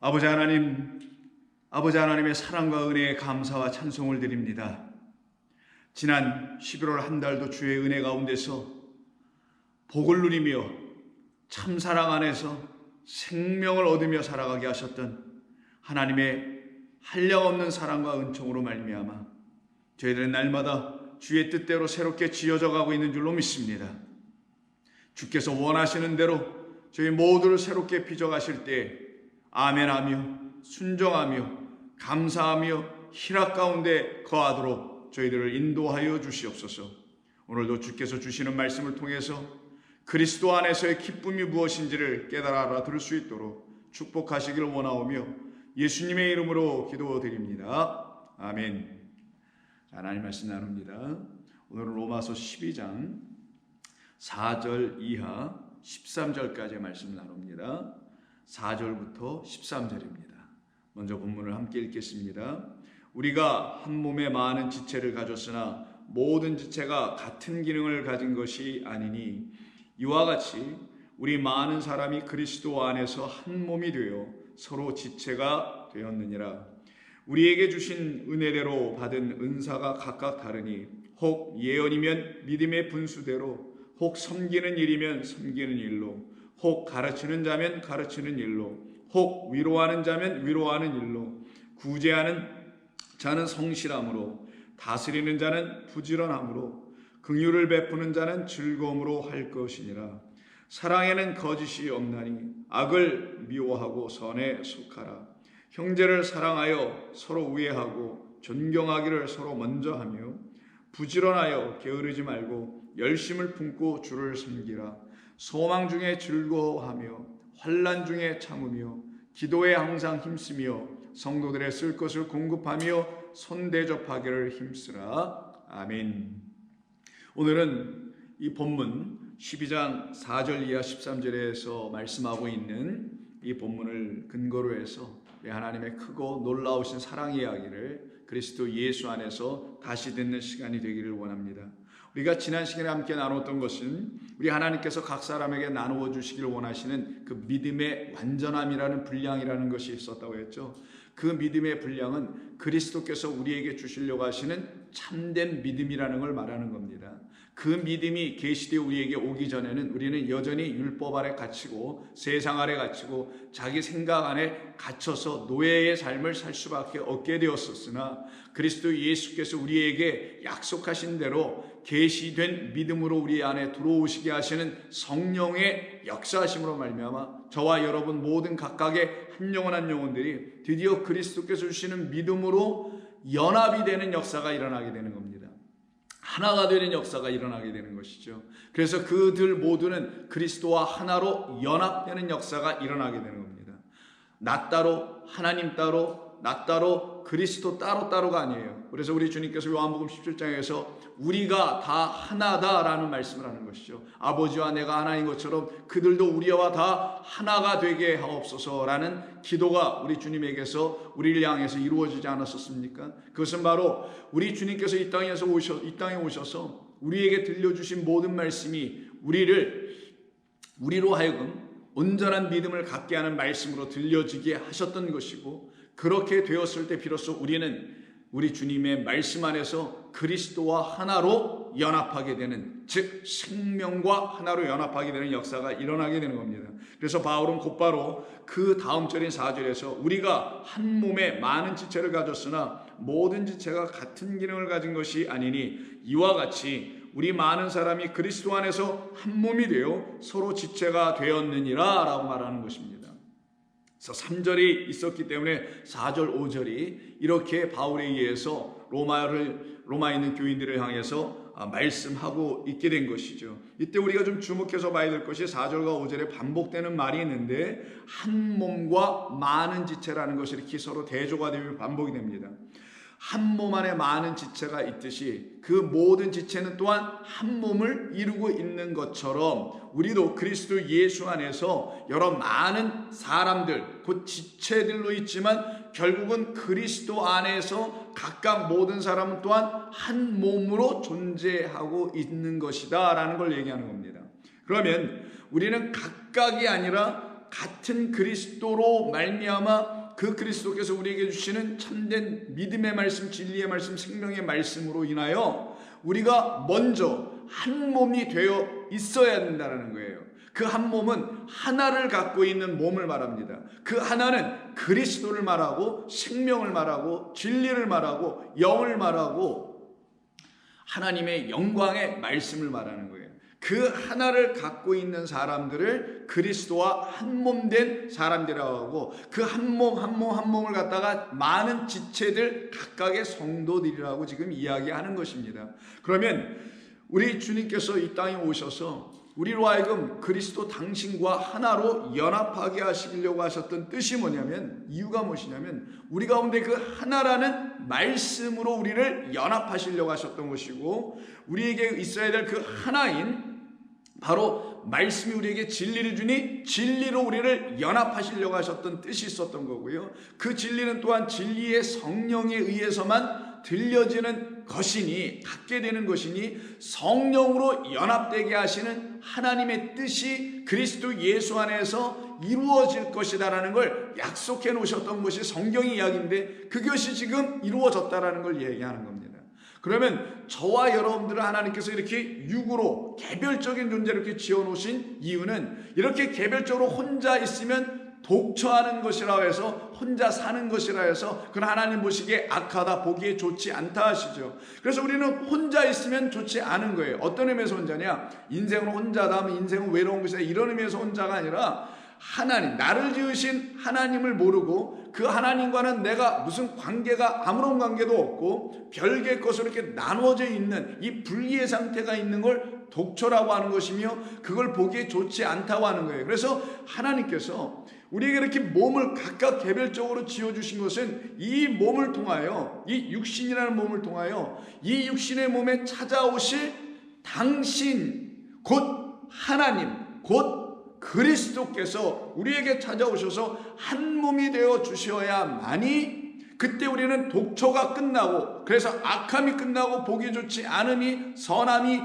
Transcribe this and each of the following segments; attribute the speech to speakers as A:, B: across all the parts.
A: 아버지 하나님, 아버지 하나님의 사랑과 은혜에 감사와 찬송을 드립니다. 지난 11월 한 달도 주의 은혜 가운데서 복을 누리며 참사랑 안에서 생명을 얻으며 살아가게 하셨던 하나님의 한량없는 사랑과 은총으로 말미암아 저희들은 날마다 주의 뜻대로 새롭게 지어져 가고 있는 줄로 믿습니다. 주께서 원하시는 대로 저희 모두를 새롭게 빚어가실 때 아멘하며 순종하며 감사하며 희락 가운데 거하도록 저희들을 인도하여 주시옵소서. 오늘도 주께서 주시는 말씀을 통해서 그리스도 안에서의 기쁨이 무엇인지를 깨달아 알아들을 수 있도록 축복하시기를 원하오며 예수님의 이름으로 기도드립니다. 아멘. 하나님 말씀 나눕니다. 오늘은 로마서 12장 4절 이하 13절까지의 말씀 나눕니다. 4절부터 13절입니다. 먼저 본문을 함께 읽겠습니다. 우리가 한 몸에 많은 지체를 가졌으나 모든 지체가 같은 기능을 가진 것이 아니니 이와 같이 우리 많은 사람이 그리스도 안에서 한 몸이 되어 서로 지체가 되었느니라. 우리에게 주신 은혜대로 받은 은사가 각각 다르니 혹 예언이면 믿음의 분수대로, 혹 섬기는 일이면 섬기는 일로, 혹 가르치는 자면 가르치는 일로, 혹 위로하는 자면 위로하는 일로, 구제하는 자는 성실함으로, 다스리는 자는 부지런함으로, 긍휼을 베푸는 자는 즐거움으로 할 것이니라. 사랑에는 거짓이 없나니 악을 미워하고 선에 속하라. 형제를 사랑하여 서로 우애하고 존경하기를 서로 먼저 하며 부지런하여 게으르지 말고 열심을 품고 주를 섬기라. 소망 중에 즐거워하며 환난 중에 참으며 기도에 항상 힘쓰며 성도들의 쓸 것을 공급하며 손대접하기를 힘쓰라. 아멘. 오늘은 이 본문 12장 4절 이하 13절에서 말씀하고 있는 이 본문을 근거로 해서 하나님의 크고 놀라우신 사랑 이야기를 그리스도 예수 안에서 다시 듣는 시간이 되기를 원합니다. 우리가 지난 시간에 함께 나눴던 것은 우리 하나님께서 각 사람에게 나누어 주시기를 원하시는 그 믿음의 완전함이라는 분량이라는 것이 있었다고 했죠. 그 믿음의 분량은 그리스도께서 우리에게 주시려고 하시는 참된 믿음이라는 걸 말하는 겁니다. 그 믿음이 계시되어 우리에게 오기 전에는 우리는 여전히 율법 아래 갇히고 세상 아래 갇히고 자기 생각 안에 갇혀서 노예의 삶을 살 수밖에 없게 되었었으나 그리스도 예수께서 우리에게 약속하신 대로 계시된 믿음으로 우리 안에 들어오시게 하시는 성령의 역사하심으로 말미암아 저와 여러분 모든 각각의 한 영혼 한 영혼들이 드디어 그리스도께서 주시는 믿음으로 연합이 되는 역사가 일어나게 되는 겁니다. 하나가 되는 역사가 일어나게 되는 것이죠. 그래서 그들 모두는 그리스도와 하나로 연합되는 역사가 일어나게 되는 겁니다. 나 따로 하나님 따로 나 따로 그리스도 따로가 아니에요. 그래서 우리 주님께서 요한복음 17장에서 우리가 다 하나다라는 말씀을 하는 것이죠. 아버지와 내가 하나인 것처럼 그들도 우리와 다 하나가 되게 하옵소서라는 기도가 우리 주님에게서 우리를 향해서 이루어지지 않았었습니까? 그것은 바로 우리 주님께서 이 땅에 오셔서 우리에게 들려주신 모든 말씀이 우리로 하여금 온전한 믿음을 갖게 하는 말씀으로 들려지게 하셨던 것이고, 그렇게 되었을 때 비로소 우리는 우리 주님의 말씀 안에서 그리스도와 하나로 연합하게 되는, 즉 생명과 하나로 연합하게 되는 역사가 일어나게 되는 겁니다. 그래서 바울은 곧바로 그 다음 절인 4절에서 우리가 한 몸에 많은 지체를 가졌으나 모든 지체가 같은 기능을 가진 것이 아니니 이와 같이 우리 많은 사람이 그리스도 안에서 한 몸이 되어 서로 지체가 되었느니라 라고 말하는 것입니다. 그래서 3절이 있었기 때문에 4절 5절이 이렇게 바울에 의해서 로마에 있는 교인들을 향해서 말씀하고 있게 된 것이죠. 이때 우리가 좀 주목해서 봐야 될 것이 4절과 5절에 반복되는 말이 있는데, 한 몸과 많은 지체라는 것이 이렇게 서로 대조가 되며 반복이 됩니다. 한 몸 안에 많은 지체가 있듯이 그 모든 지체는 또한 한 몸을 이루고 있는 것처럼 우리도 그리스도 예수 안에서 여러 많은 사람들, 곧 지체들로 있지만 결국은 그리스도 안에서 각각 모든 사람은 또한 한 몸으로 존재하고 있는 것이다 라는 걸 얘기하는 겁니다. 그러면 우리는 각각이 아니라 같은 그리스도로 말미암아 그 그리스도께서 우리에게 주시는 참된 믿음의 말씀, 진리의 말씀, 생명의 말씀으로 인하여 우리가 먼저 한 몸이 되어 있어야 된다는 거예요. 그 한 몸은 하나를 갖고 있는 몸을 말합니다. 그 하나는 그리스도를 말하고 생명을 말하고 진리를 말하고 영을 말하고 하나님의 영광의 말씀을 말하는 거예요. 그 하나를 갖고 있는 사람들을 그리스도와 한 몸 된 사람들이라고 하고, 그 한 몸을 갖다가 많은 지체들 각각의 성도들이라고 지금 이야기하는 것입니다. 그러면 우리 주님께서 이 땅에 오셔서 우리로 하여금 그리스도 당신과 하나로 연합하게 하시려고 하셨던 뜻이 뭐냐면, 이유가 무엇이냐면 우리 가운데 그 하나라는 말씀으로 우리를 연합하시려고 하셨던 것이고, 우리에게 있어야 될 그 하나인 바로 말씀이 우리에게 진리를 주니 진리로 우리를 연합하시려고 하셨던 뜻이 있었던 거고요. 그 진리는 또한 진리의 성령에 의해서만 들려지는 것이니, 갖게 되는 것이니, 성령으로 연합되게 하시는 하나님의 뜻이 그리스도 예수 안에서 이루어질 것이다라는 걸 약속해 놓으셨던 것이 성경의 이야기인데, 그것이 지금 이루어졌다라는 걸 얘기하는 겁니다. 그러면 저와 여러분들을 하나님께서 이렇게 육으로 개별적인 존재로 이렇게 지어놓으신 이유는, 이렇게 개별적으로 혼자 있으면 독처하는 것이라 해서, 혼자 사는 것이라 해서 그건 하나님 보시기에 악하다, 보기에 좋지 않다 하시죠. 그래서 우리는 혼자 있으면 좋지 않은 거예요. 어떤 의미에서 혼자냐? 인생은 혼자다 하면 인생은 외로운 것이다, 이런 의미에서 혼자가 아니라, 하나님, 나를 지으신 하나님을 모르고 그 하나님과는 내가 무슨 관계가, 아무런 관계도 없고 별개의 것으로 이렇게 나눠져 있는 이 분리의 상태가 있는 걸 독초라고 하는 것이며, 그걸 보기에 좋지 않다고 하는 거예요. 그래서 하나님께서 우리에게 이렇게 몸을 각각 개별적으로 지어주신 것은 이 몸을 통하여, 이 육신이라는 몸을 통하여 이 육신의 몸에 찾아오실 당신, 곧 하나님, 곧 그리스도께서 우리에게 찾아오셔서 한 몸이 되어 주셔야만이, 그때 우리는 독초가 끝나고, 그래서 악함이 끝나고 보기 좋지 않음이, 선함이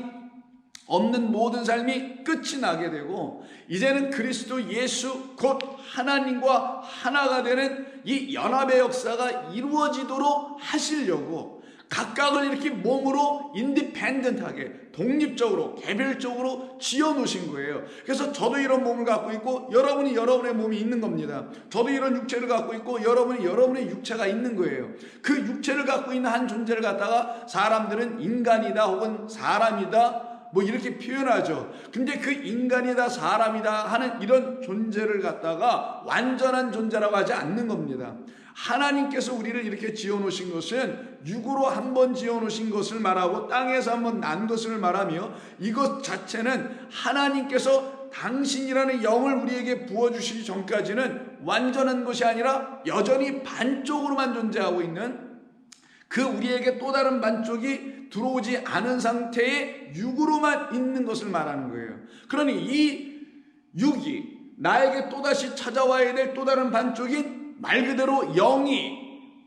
A: 없는 모든 삶이 끝이 나게 되고, 이제는 그리스도 예수 곧 하나님과 하나가 되는 이 연합의 역사가 이루어지도록 하시려고 각각을 이렇게 몸으로 인디펜던트하게, 독립적으로, 개별적으로 지어놓으신 거예요. 그래서 저도 이런 몸을 갖고 있고 여러분이 여러분의 몸이 있는 겁니다. 저도 이런 육체를 갖고 있고 여러분이 여러분의 육체가 있는 거예요. 그 육체를 갖고 있는 한 존재를 갖다가 사람들은 인간이다 혹은 사람이다 뭐 이렇게 표현하죠. 근데 그 인간이다, 사람이다 하는 이런 존재를 갖다가 완전한 존재라고 하지 않는 겁니다. 하나님께서 우리를 이렇게 지어놓으신 것은 육으로 한번 지어놓으신 것을 말하고 땅에서 한번 난 것을 말하며, 이것 자체는 하나님께서 당신이라는 영을 우리에게 부어주시기 전까지는 완전한 것이 아니라 여전히 반쪽으로만 존재하고 있는, 그 우리에게 또 다른 반쪽이 들어오지 않은 상태의 육으로만 있는 것을 말하는 거예요. 그러니 이 육이 나에게 또다시 찾아와야 될 또 다른 반쪽인 말 그대로 영이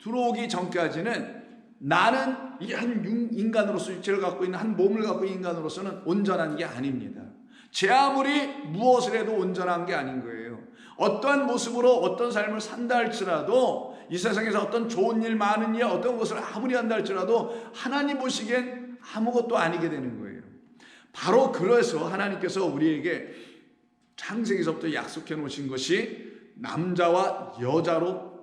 A: 들어오기 전까지는 나는 이 한 인간으로서, 육체를 갖고 있는 한 몸을 갖고 있는 인간으로서는 온전한 게 아닙니다. 제 아무리 무엇을 해도 온전한 게 아닌 거예요. 어떠한 모습으로 어떤 삶을 산다 할지라도, 이 세상에서 어떤 좋은 일, 많은 일, 어떤 것을 아무리 한다 할지라도 하나님 보시기엔 아무것도 아니게 되는 거예요. 바로 그래서 하나님께서 우리에게 창세기서부터 약속해 놓으신 것이, 남자와 여자로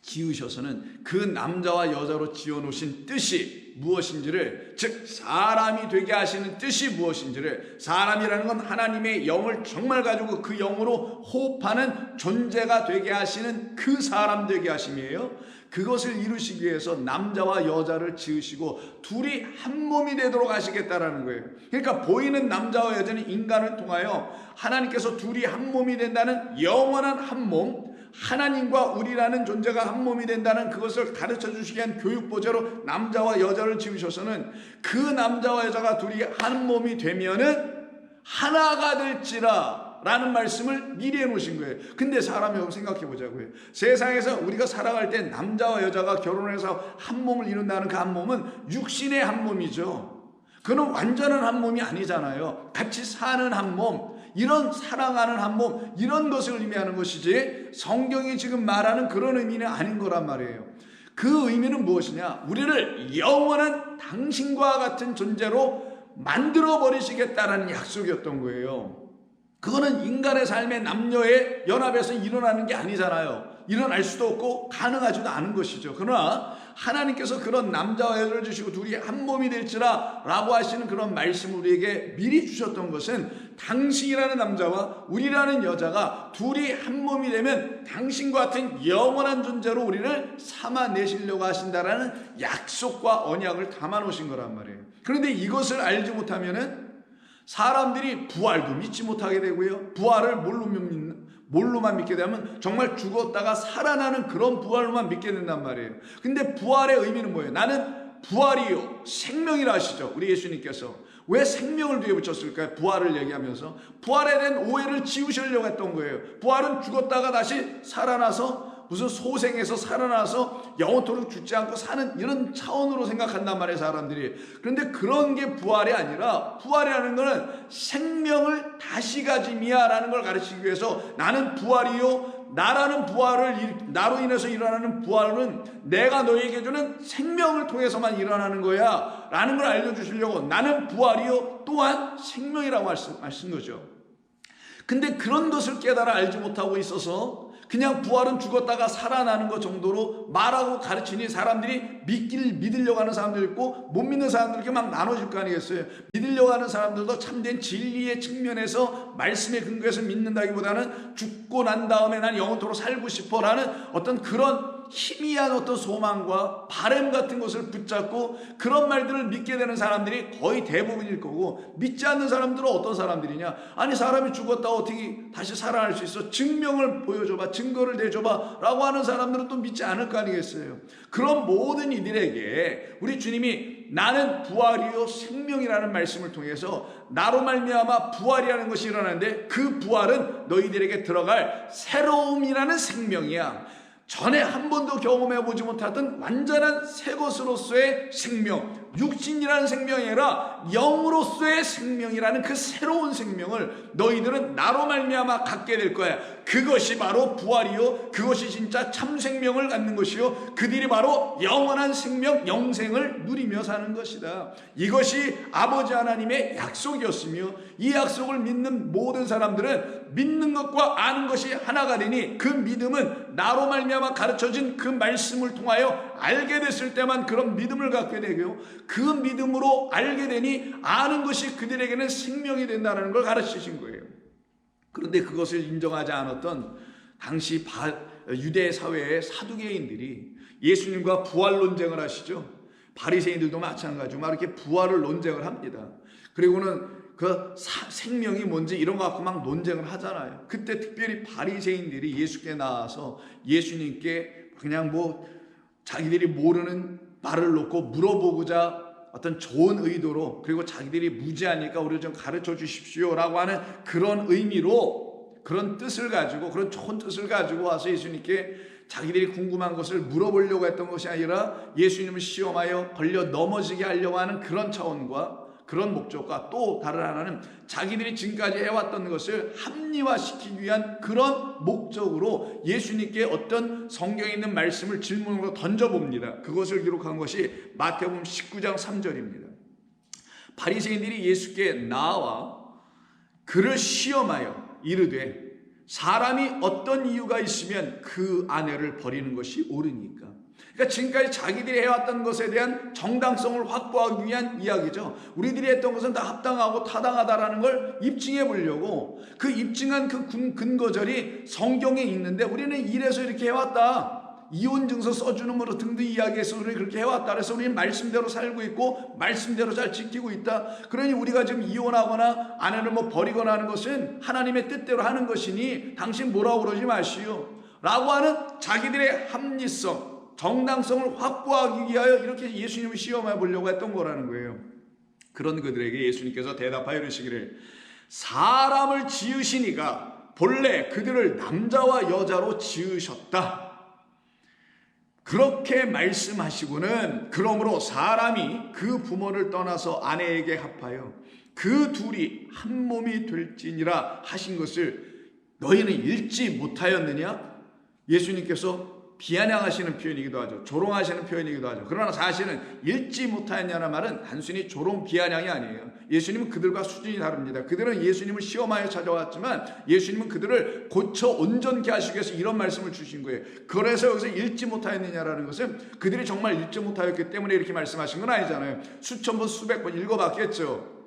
A: 지으셔서는 그 남자와 여자로 지어놓으신 뜻이 무엇인지를, 즉 사람이 되게 하시는 뜻이 무엇인지를, 사람이라는 건 하나님의 영을 정말 가지고 그 영으로 호흡하는 존재가 되게 하시는 그 사람 되게 하심이에요. 그것을 이루시기 위해서 남자와 여자를 지으시고 둘이 한 몸이 되도록 하시겠다라는 거예요. 그러니까 보이는 남자와 여자는 인간을 통하여 하나님께서 둘이 한 몸이 된다는 영원한 한 몸, 하나님과 우리라는 존재가 한 몸이 된다는 그것을 가르쳐 주시기 위한 교육보제로 남자와 여자를 지으셔서는 그 남자와 여자가 둘이 한 몸이 되면은 하나가 될지라 라는 말씀을 미리 해놓으신 거예요. 근데 사람이 여러분 생각해 보자고요. 세상에서 우리가 살아갈 때 남자와 여자가 결혼해서 한 몸을 이룬다는 그 한 몸은 육신의 한 몸이죠. 그는 완전한 한 몸이 아니잖아요. 같이 사는 한 몸, 이런 사랑하는 한 몸, 이런 것을 의미하는 것이지 성경이 지금 말하는 그런 의미는 아닌 거란 말이에요. 그 의미는 무엇이냐? 우리를 영원한 당신과 같은 존재로 만들어 버리시겠다라는 약속이었던 거예요. 그거는 인간의 삶의 남녀의 연합에서 일어나는 게 아니잖아요. 일어날 수도 없고 가능하지도 않은 것이죠. 그러나 하나님께서 그런 남자와 여자를 주시고 둘이 한 몸이 될지라 라고 하시는 그런 말씀을 우리에게 미리 주셨던 것은 당신이라는 남자와 우리라는 여자가 둘이 한 몸이 되면 당신과 같은 영원한 존재로 우리를 삼아내시려고 하신다라는 약속과 언약을 담아 놓으신 거란 말이에요. 그런데 이것을 알지 못하면은 사람들이 부활도 믿지 못하게 되고요. 부활을 뭘로만 믿게 되면 정말 죽었다가 살아나는 그런 부활로만 믿게 된단 말이에요. 근데 부활의 의미는 뭐예요? 나는 부활이요 생명이라 하시죠. 우리 예수님께서 왜 생명을 뒤에 붙였을까요? 부활을 얘기하면서 부활에 대한 오해를 지우시려고 했던 거예요. 부활은 죽었다가 다시 살아나서 무슨 소생에서 살아나서 영원토록 죽지 않고 사는 이런 차원으로 생각한단 말이에요, 사람들이. 그런데 그런 게 부활이 아니라 부활이라는 것은 생명을 다시 가짐이야라는 걸 가르치기 위해서 나는 부활이요, 나라는 부활을 나로 인해서 일어나는 부활은 내가 너에게 주는 생명을 통해서만 일어나는 거야 라는 걸 알려주시려고 나는 부활이요 또한 생명이라고 하신 거죠. 근데 그런 것을 깨달아 알지 못하고 있어서 그냥 부활은 죽었다가 살아나는 것 정도로 말하고 가르치니 사람들이 믿으려고 하는 사람들 있고 못 믿는 사람들 이렇게 막 나눠질 거 아니겠어요. 믿으려고 하는 사람들도 참된 진리의 측면에서 말씀에 근거해서 믿는다기보다는 죽고 난 다음에 난 영원토록 살고 싶어라는 어떤 그런 희미한 어떤 소망과 바람 같은 것을 붙잡고 그런 말들을 믿게 되는 사람들이 거의 대부분일 거고, 믿지 않는 사람들은 어떤 사람들이냐? 아니 사람이 죽었다 어떻게 다시 살아날 수 있어? 증명을 보여줘봐, 증거를 내줘봐 라고 하는 사람들은 또 믿지 않을 거 아니겠어요. 그런 모든 이들에게 우리 주님이 나는 부활이요 생명이라는 말씀을 통해서 나로 말미암아 부활이라는 것이 일어나는데 그 부활은 너희들에게 들어갈 새로움이라는 생명이야. 전에 한 번도 경험해보지 못했던 완전한 새 것으로서의 생명, 육신이라는 생명이 아니라 영으로서의 생명이라는 그 새로운 생명을 너희들은 나로 말미암아 갖게 될 거야. 그것이 바로 부활이요, 그것이 진짜 참 생명을 갖는 것이요, 그들이 바로 영원한 생명, 영생을 누리며 사는 것이다. 이것이 아버지 하나님의 약속이었으며 이 약속을 믿는 모든 사람들은 믿는 것과 아는 것이 하나가 되니 그 믿음은 나로 말미암아 가르쳐진 그 말씀을 통하여 알게 됐을 때만 그런 믿음을 갖게 되고, 그 믿음으로 알게 되니 아는 것이 그들에게는 생명이 된다는 걸 가르치신 거예요. 그런데 그것을 인정하지 않았던 당시 유대 사회의 사두개인들이 예수님과 부활 논쟁을 하시죠. 바리새인들도 마찬가지로 막 이렇게 부활을 논쟁을 합니다. 그리고는 그 생명이 뭔지 이런 거 갖고 막 논쟁을 하잖아요. 그때 특별히 바리새인들이 예수께 나와서 예수님께 그냥 뭐 자기들이 모르는 말을 놓고 물어보고자 어떤 좋은 의도로, 그리고 자기들이 무지하니까 우리를 좀 가르쳐 주십시오라고 하는 그런 의미로, 그런 뜻을 가지고, 그런 좋은 뜻을 가지고 와서 예수님께 자기들이 궁금한 것을 물어보려고 했던 것이 아니라 예수님을 시험하여 걸려 넘어지게 하려고 하는 그런 차원과 그런 목적과 또 다른 하나는 자기들이 지금까지 해왔던 것을 합리화시키기 위한 그런 목적으로 예수님께 어떤 성경에 있는 말씀을 질문으로 던져봅니다. 그것을 기록한 것이 마태복음 19장 3절입니다. 바리새인들이 예수께 나와 그를 시험하여 이르되 사람이 어떤 이유가 있으면 그 아내를 버리는 것이 옳으니까. 그러니까 지금까지 자기들이 해왔던 것에 대한 정당성을 확보하기 위한 이야기죠. 우리들이 했던 것은 다 합당하고 타당하다라는 걸 입증해 보려고 그 입증한 그 근거절이 성경에 있는데 우리는 이래서 이렇게 해왔다, 이혼 증서 써주는 거로 등등 이야기해서 우리 그렇게 해왔다, 그래서 우리는 말씀대로 살고 있고 말씀대로 잘 지키고 있다. 그러니 우리가 지금 이혼하거나 아내를 뭐 버리거나 하는 것은 하나님의 뜻대로 하는 것이니 당신 뭐라고 그러지 마시오 라고 하는 자기들의 합리성, 정당성을 확보하기 위하여 이렇게 예수님을 시험해 보려고 했던 거라는 거예요. 그런 그들에게 예수님께서 대답하여 이르시기를 사람을 지으시니가 본래 그들을 남자와 여자로 지으셨다. 그렇게 말씀하시고는 그러므로 사람이 그 부모를 떠나서 아내에게 합하여 그 둘이 한 몸이 될지니라 하신 것을 너희는 읽지 못하였느냐? 예수님께서 비아냥하시는 표현이기도 하죠. 조롱하시는 표현이기도 하죠. 그러나 사실은 읽지 못하였냐는 말은 단순히 조롱 비아냥이 아니에요. 예수님은 그들과 수준이 다릅니다. 그들은 예수님을 시험하여 찾아왔지만 예수님은 그들을 고쳐 온전케 하시기 위해서 이런 말씀을 주신 거예요. 그래서 여기서 읽지 못하였느냐라는 것은 그들이 정말 읽지 못하였기 때문에 이렇게 말씀하신 건 아니잖아요. 수천 번 수백 번 읽어봤겠죠.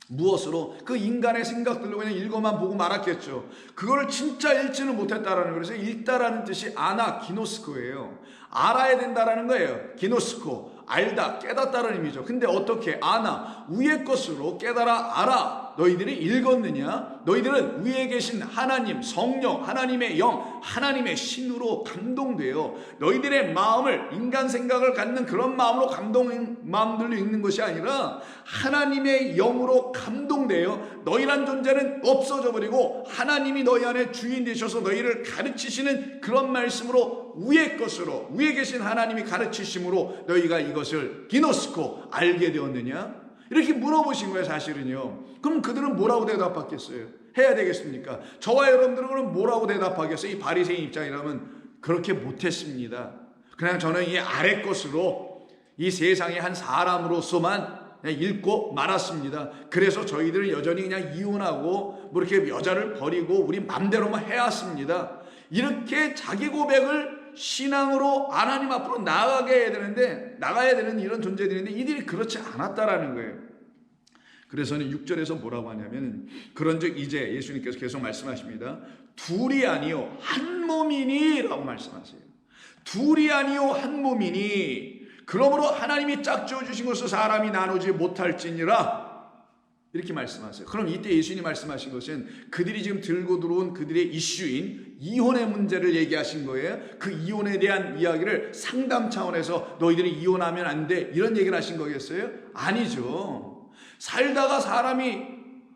A: 무엇으로? 그 인간의 생각들로 그냥 읽어만 보고 말았겠죠. 그거를 진짜 읽지는 못했다라는 거예요. 그래서 읽다라는 뜻이 아나 기노스코예요. 알아야 된다라는 거예요. 기노스코, 알다, 깨닫다라는 의미죠. 근데 어떻게 아나, 위의 것으로 깨달아 알아. 너희들이 읽었느냐? 너희들은 위에 계신 하나님, 성령, 하나님의 영, 하나님의 신으로 감동돼요. 너희들의 마음을, 인간 생각을 갖는 그런 마음으로 마음들로 읽는 것이 아니라 하나님의 영으로 감동돼요. 너희란 존재는 없어져 버리고 하나님이 너희 안에 주인 되셔서 너희를 가르치시는 그런 말씀으로 위의 것으로, 위에 계신 하나님이 가르치심으로 너희가 이것을 기노스코 알게 되었느냐? 이렇게 물어보신 거예요. 사실은요. 그럼 그들은 뭐라고 대답하겠어요? 해야 되겠습니까? 저와 여러분들은 그럼 뭐라고 대답하겠어요? 이 바리새인 입장이라면 그렇게 못했습니다. 그냥 저는 이 아래 것으로 이 세상의 한 사람으로서만 그냥 읽고 말았습니다. 그래서 저희들은 여전히 그냥 이혼하고 뭐 이렇게 여자를 버리고 우리 맘대로만 해왔습니다. 이렇게 자기 고백을 신앙으로 하나님 앞으로 나가야 되는 이런 존재들인데 이들이 그렇지 않았다라는 거예요. 그래서는 6절에서 뭐라고 하냐면 그런즉 이제 예수님께서 계속 말씀하십니다. 둘이 아니요 한 몸이니 라고 말씀하세요. 둘이 아니요 한 몸이니 그러므로 하나님이 짝지어 주신 것을 사람이 나누지 못할지니라 이렇게 말씀하세요. 그럼 이때 예수님이 말씀하신 것은 그들이 지금 들고 들어온 그들의 이슈인 이혼의 문제를 얘기하신 거예요. 그 이혼에 대한 이야기를 상담 차원에서 너희들이 이혼하면 안 돼 이런 얘기를 하신 거겠어요? 아니죠. 살다가 사람이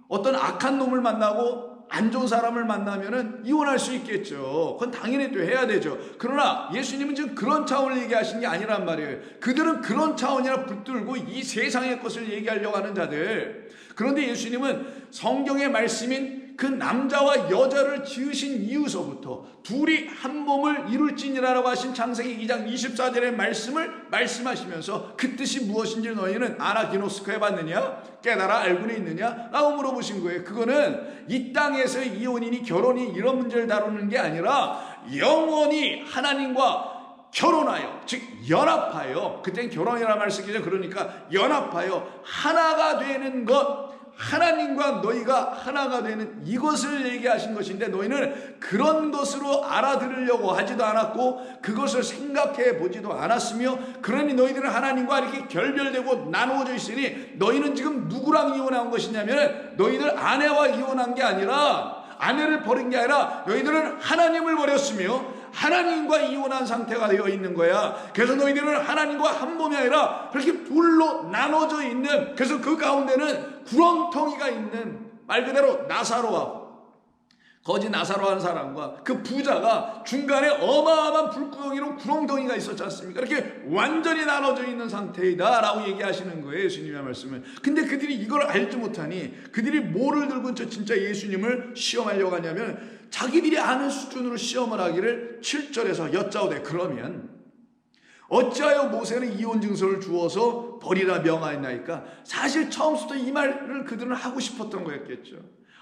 A: 어떤 악한 놈을 만나고 안 좋은 사람을 만나면은 이혼할 수 있겠죠. 그건 당연히 또 해야 되죠. 그러나 예수님은 지금 그런 차원을 얘기하신 게 아니란 말이에요. 그들은 그런 차원이라 붙들고 이 세상의 것을 얘기하려고 하는 자들. 그런데 예수님은 성경의 말씀인 그 남자와 여자를 지으신 이유서부터 둘이 한 몸을 이룰지니라라고 하신 창세기 2장 24절의 말씀을 말씀하시면서 그 뜻이 무엇인지 너희는 아나기노스코 해봤느냐? 깨달아 알고는 있느냐? 라고 물어보신 거예요. 그거는 이 땅에서의 이혼이니 결혼이 이런 문제를 다루는 게 아니라 영원히 하나님과 결혼하여 즉 연합하여 그때는 결혼이라는 말 쓰기죠. 그러니까 연합하여 하나가 되는 것 하나님과 너희가 하나가 되는 이것을 얘기하신 것인데 너희는 그런 것으로 알아들으려고 하지도 않았고 그것을 생각해 보지도 않았으며 그러니 너희들은 하나님과 이렇게 결별되고 나누어져 있으니 너희는 지금 누구랑 이혼한 것이냐면 너희들 아내와 이혼한 게 아니라 아내를 버린 게 아니라 너희들은 하나님을 버렸으며 하나님과 이혼한 상태가 되어 있는 거야. 그래서 너희들은 하나님과 한 몸이 아니라 그렇게 둘로 나눠져 있는 그래서 그 가운데는 구렁텅이가 있는 말 그대로 나사로와 거지 나사로 한 사람과 그 부자가 중간에 어마어마한 불구덩이로 구렁텅이가 있었지 않습니까? 이렇게 완전히 나눠져 있는 상태이다 라고 얘기하시는 거예요. 예수님의 말씀을. 근데 그들이 이걸 알지 못하니 그들이 뭐를 들고 진짜 예수님을 시험하려고 하냐면 자기들이 아는 수준으로 시험을 하기를 7절에서 여짜오되 그러면 어찌하여 모세는 이혼 증서를 주어서 버리라 명하였나이까? 사실 처음부터 이 말을 그들은 하고 싶었던 거였겠죠.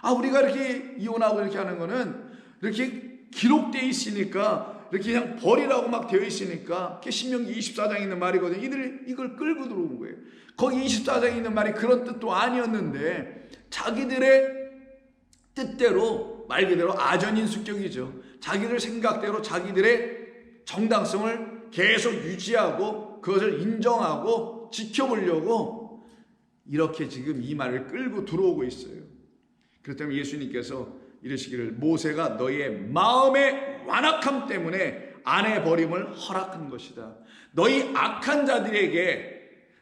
A: 우리가 이렇게 이혼하고 이렇게 하는 거는 이렇게 기록되어 있으니까 이렇게 그냥 버리라고 막 되어 있으니까 신명기 24장에 있는 말이거든요. 이들이 이걸 끌고 들어온 거예요. 거기 24장에 있는 말이 그런 뜻도 아니었는데 자기들의 뜻대로 말 그대로 아전인수격이죠. 자기들 생각대로 자기들의 정당성을 계속 유지하고 그것을 인정하고 지켜보려고 이렇게 지금 이 말을 끌고 들어오고 있어요. 그렇다면 예수님께서 이르시기를 모세가 너희의 마음의 완악함 때문에 아내 버림을 허락한 것이다. 너희 악한 자들에게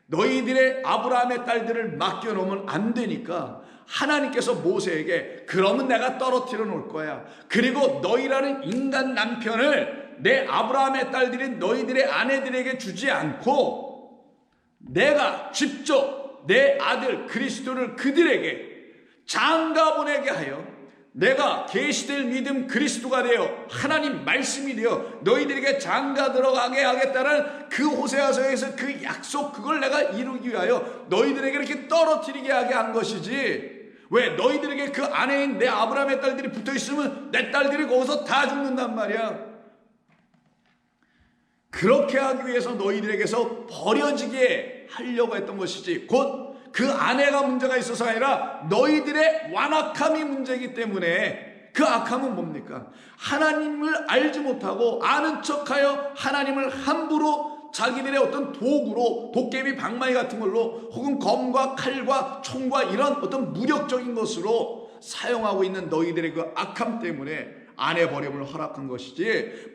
A: 너희들의 아브라함의 딸들을 맡겨놓으면 안 되니까 하나님께서 모세에게 그러면 내가 떨어뜨려 놓을 거야. 그리고 너희라는 인간 남편을 내 아브라함의 딸들인 너희들의 아내들에게 주지 않고 내가 직접 내 아들 그리스도를 그들에게 장가 보내게 하여 내가 계시될 믿음 그리스도가 되어 하나님 말씀이 되어 너희들에게 장가 들어가게 하겠다는 그 호세아서에서 그 약속, 그걸 내가 이루기 위하여 너희들에게 이렇게 떨어뜨리게 하게 한 것이지, 왜 너희들에게 그 아내인 내 아브라함의 딸들이 붙어있으면 내 딸들이 거기서 다 죽는단 말이야. 그렇게 하기 위해서 너희들에게서 버려지게 하려고 했던 것이지, 곧 그 아내가 문제가 있어서가 아니라 너희들의 완악함이 문제이기 때문에. 그 악함은 뭡니까? 하나님을 알지 못하고 아는 척하여 하나님을 함부로 자기들의 어떤 도구로, 도깨비 방망이 같은 걸로, 혹은 검과 칼과 총과 이런 어떤 무력적인 것으로 사용하고 있는 너희들의 그 악함 때문에 아내 버림을 허락한 것이지,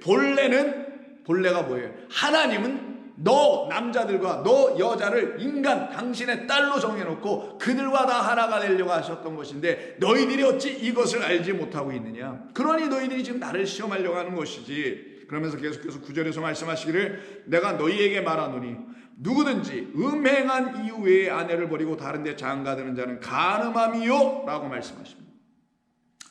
A: 본래가 뭐예요? 하나님은 너 남자들과 너 여자를 인간 당신의 딸로 정해놓고 그들과 다 하나가 되려고 하셨던 것인데 너희들이 어찌 이것을 알지 못하고 있느냐? 그러니 너희들이 지금 나를 시험하려고 하는 것이지. 그러면서 계속해서 9절에서 말씀하시기를 내가 너희에게 말하노니 누구든지 음행한 이후에 아내를 버리고 다른 데 장가드는 자는 간음함이요 라고 말씀하십니다.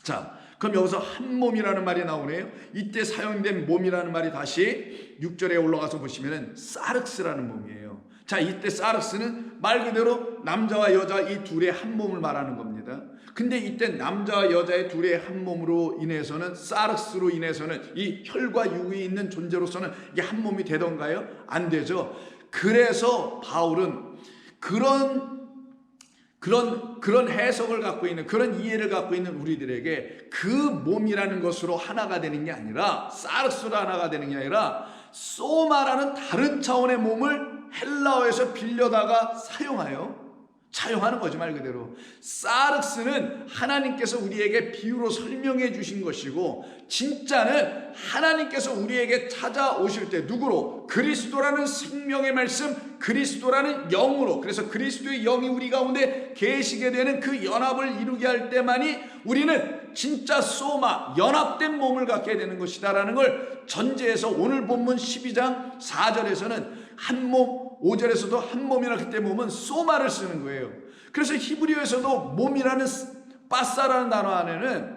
A: 자, 그럼 여기서 한 몸이라는 말이 나오네요. 이때 사용된 몸이라는 말이 다시 6절에 올라가서 보시면은 사륵스라는 몸이에요. 자, 이때 사륵스는 말 그대로 남자와 여자 이 둘의 한 몸을 말하는 겁니다. 근데 이때 남자와 여자의 둘의 한 몸으로 인해서는, 사륵스로 인해서는 이 혈과 육이 있는 존재로서는 이게 한 몸이 되던가요? 안 되죠. 그래서 바울은 그런 해석을 갖고 있는, 그런 이해를 갖고 있는 우리들에게 그 몸이라는 것으로 하나가 되는 게 아니라, 사륵스로 하나가 되는 게 아니라 소마라는 다른 차원의 몸을 헬라어에서 빌려다가 차용하는 거죠. 말 그대로 사륵스는 하나님께서 우리에게 비유로 설명해 주신 것이고, 진짜는 하나님께서 우리에게 찾아오실 때 누구로? 그리스도라는 생명의 말씀, 그리스도라는 영으로. 그래서 그리스도의 영이 우리 가운데 계시게 되는 그 연합을 이루게 할 때만이 우리는 진짜 소마, 연합된 몸을 갖게 되는 것이다라는 걸 전제해서 오늘 본문 12장 4절에서는 한 몸, 5절에서도 한 몸이라, 그때 몸은 소마를 쓰는 거예요. 그래서 히브리어에서도 몸이라는 빠사라는 단어 안에는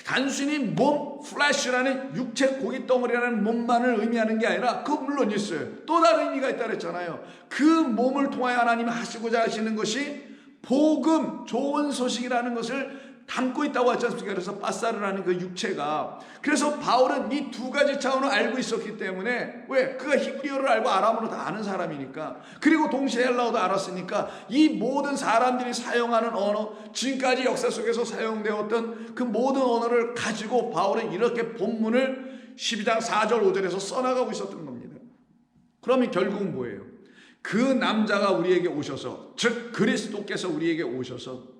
A: 단순히 몸, 플래시라는 육체 고기 덩어리라는 몸만을 의미하는 게 아니라, 그 물론 있어요. 또 다른 의미가 있다 그랬잖아요. 그 몸을 통하여 하나님이 하시고자 하시는 것이 복음, 좋은 소식이라는 것을 담고 있다고 하지 않습니까? 그래서 빠사르라는 그 육체가. 그래서 바울은 이 두 가지 차원을 알고 있었기 때문에, 왜? 그가 히브리어를 알고 아람어로 다 아는 사람이니까, 그리고 동시에 헬라어도 알았으니까, 이 모든 사람들이 사용하는 언어, 지금까지 역사 속에서 사용되었던 그 모든 언어를 가지고 바울은 이렇게 본문을 12장 4절 5절에서 써나가고 있었던 겁니다. 그러면 결국은 뭐예요? 그 남자가 우리에게 오셔서, 즉 그리스도께서 우리에게 오셔서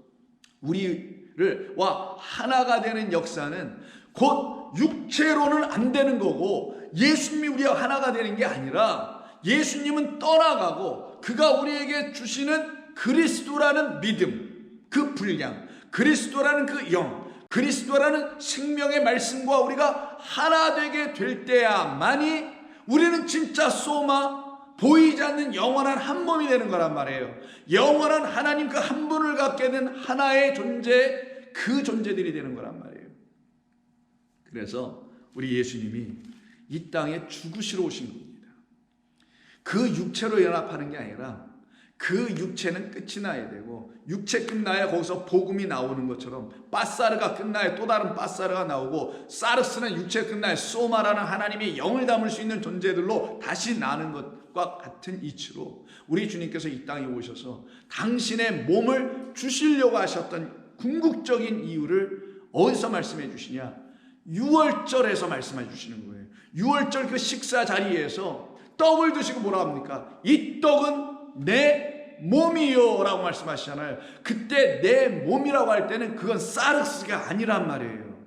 A: 와 하나가 되는 역사는 곧 육체로는 안 되는 거고, 예수님이 우리와 하나가 되는 게 아니라 예수님은 떠나가고 그가 우리에게 주시는 그리스도라는 믿음, 그 분량, 그리스도라는 그 영, 그리스도라는 생명의 말씀과 우리가 하나 되게 될 때야만이 우리는 진짜 소마, 보이지 않는 영원한 한 몸이 되는 거란 말이에요. 영원한 하나님 그 한 분을 갖게 된 하나의 존재, 그 존재들이 되는 거란 말이에요. 그래서 우리 예수님이 이 땅에 죽으시러 오신 겁니다. 그 육체로 연합하는 게 아니라 그 육체는 끝이 나야 되고, 육체 끝나야 거기서 복음이 나오는 것처럼 빠사르가 끝나야 또 다른 빠사르가 나오고, 사르스는 육체 끝나야 소마라는 하나님의 영을 담을 수 있는 존재들로 다시 나는 것과 같은 이치로 우리 주님께서 이 땅에 오셔서 당신의 몸을 주시려고 하셨던 궁극적인 이유를 어디서 말씀해 주시냐? 유월절에서 말씀해 주시는 거예요. 유월절 그 식사 자리에서 떡을 드시고 뭐라 합니까? 이 떡은 내 몸이요 라고 말씀하시잖아요. 그때 내 몸이라고 할 때는 그건 사르스가 아니란 말이에요.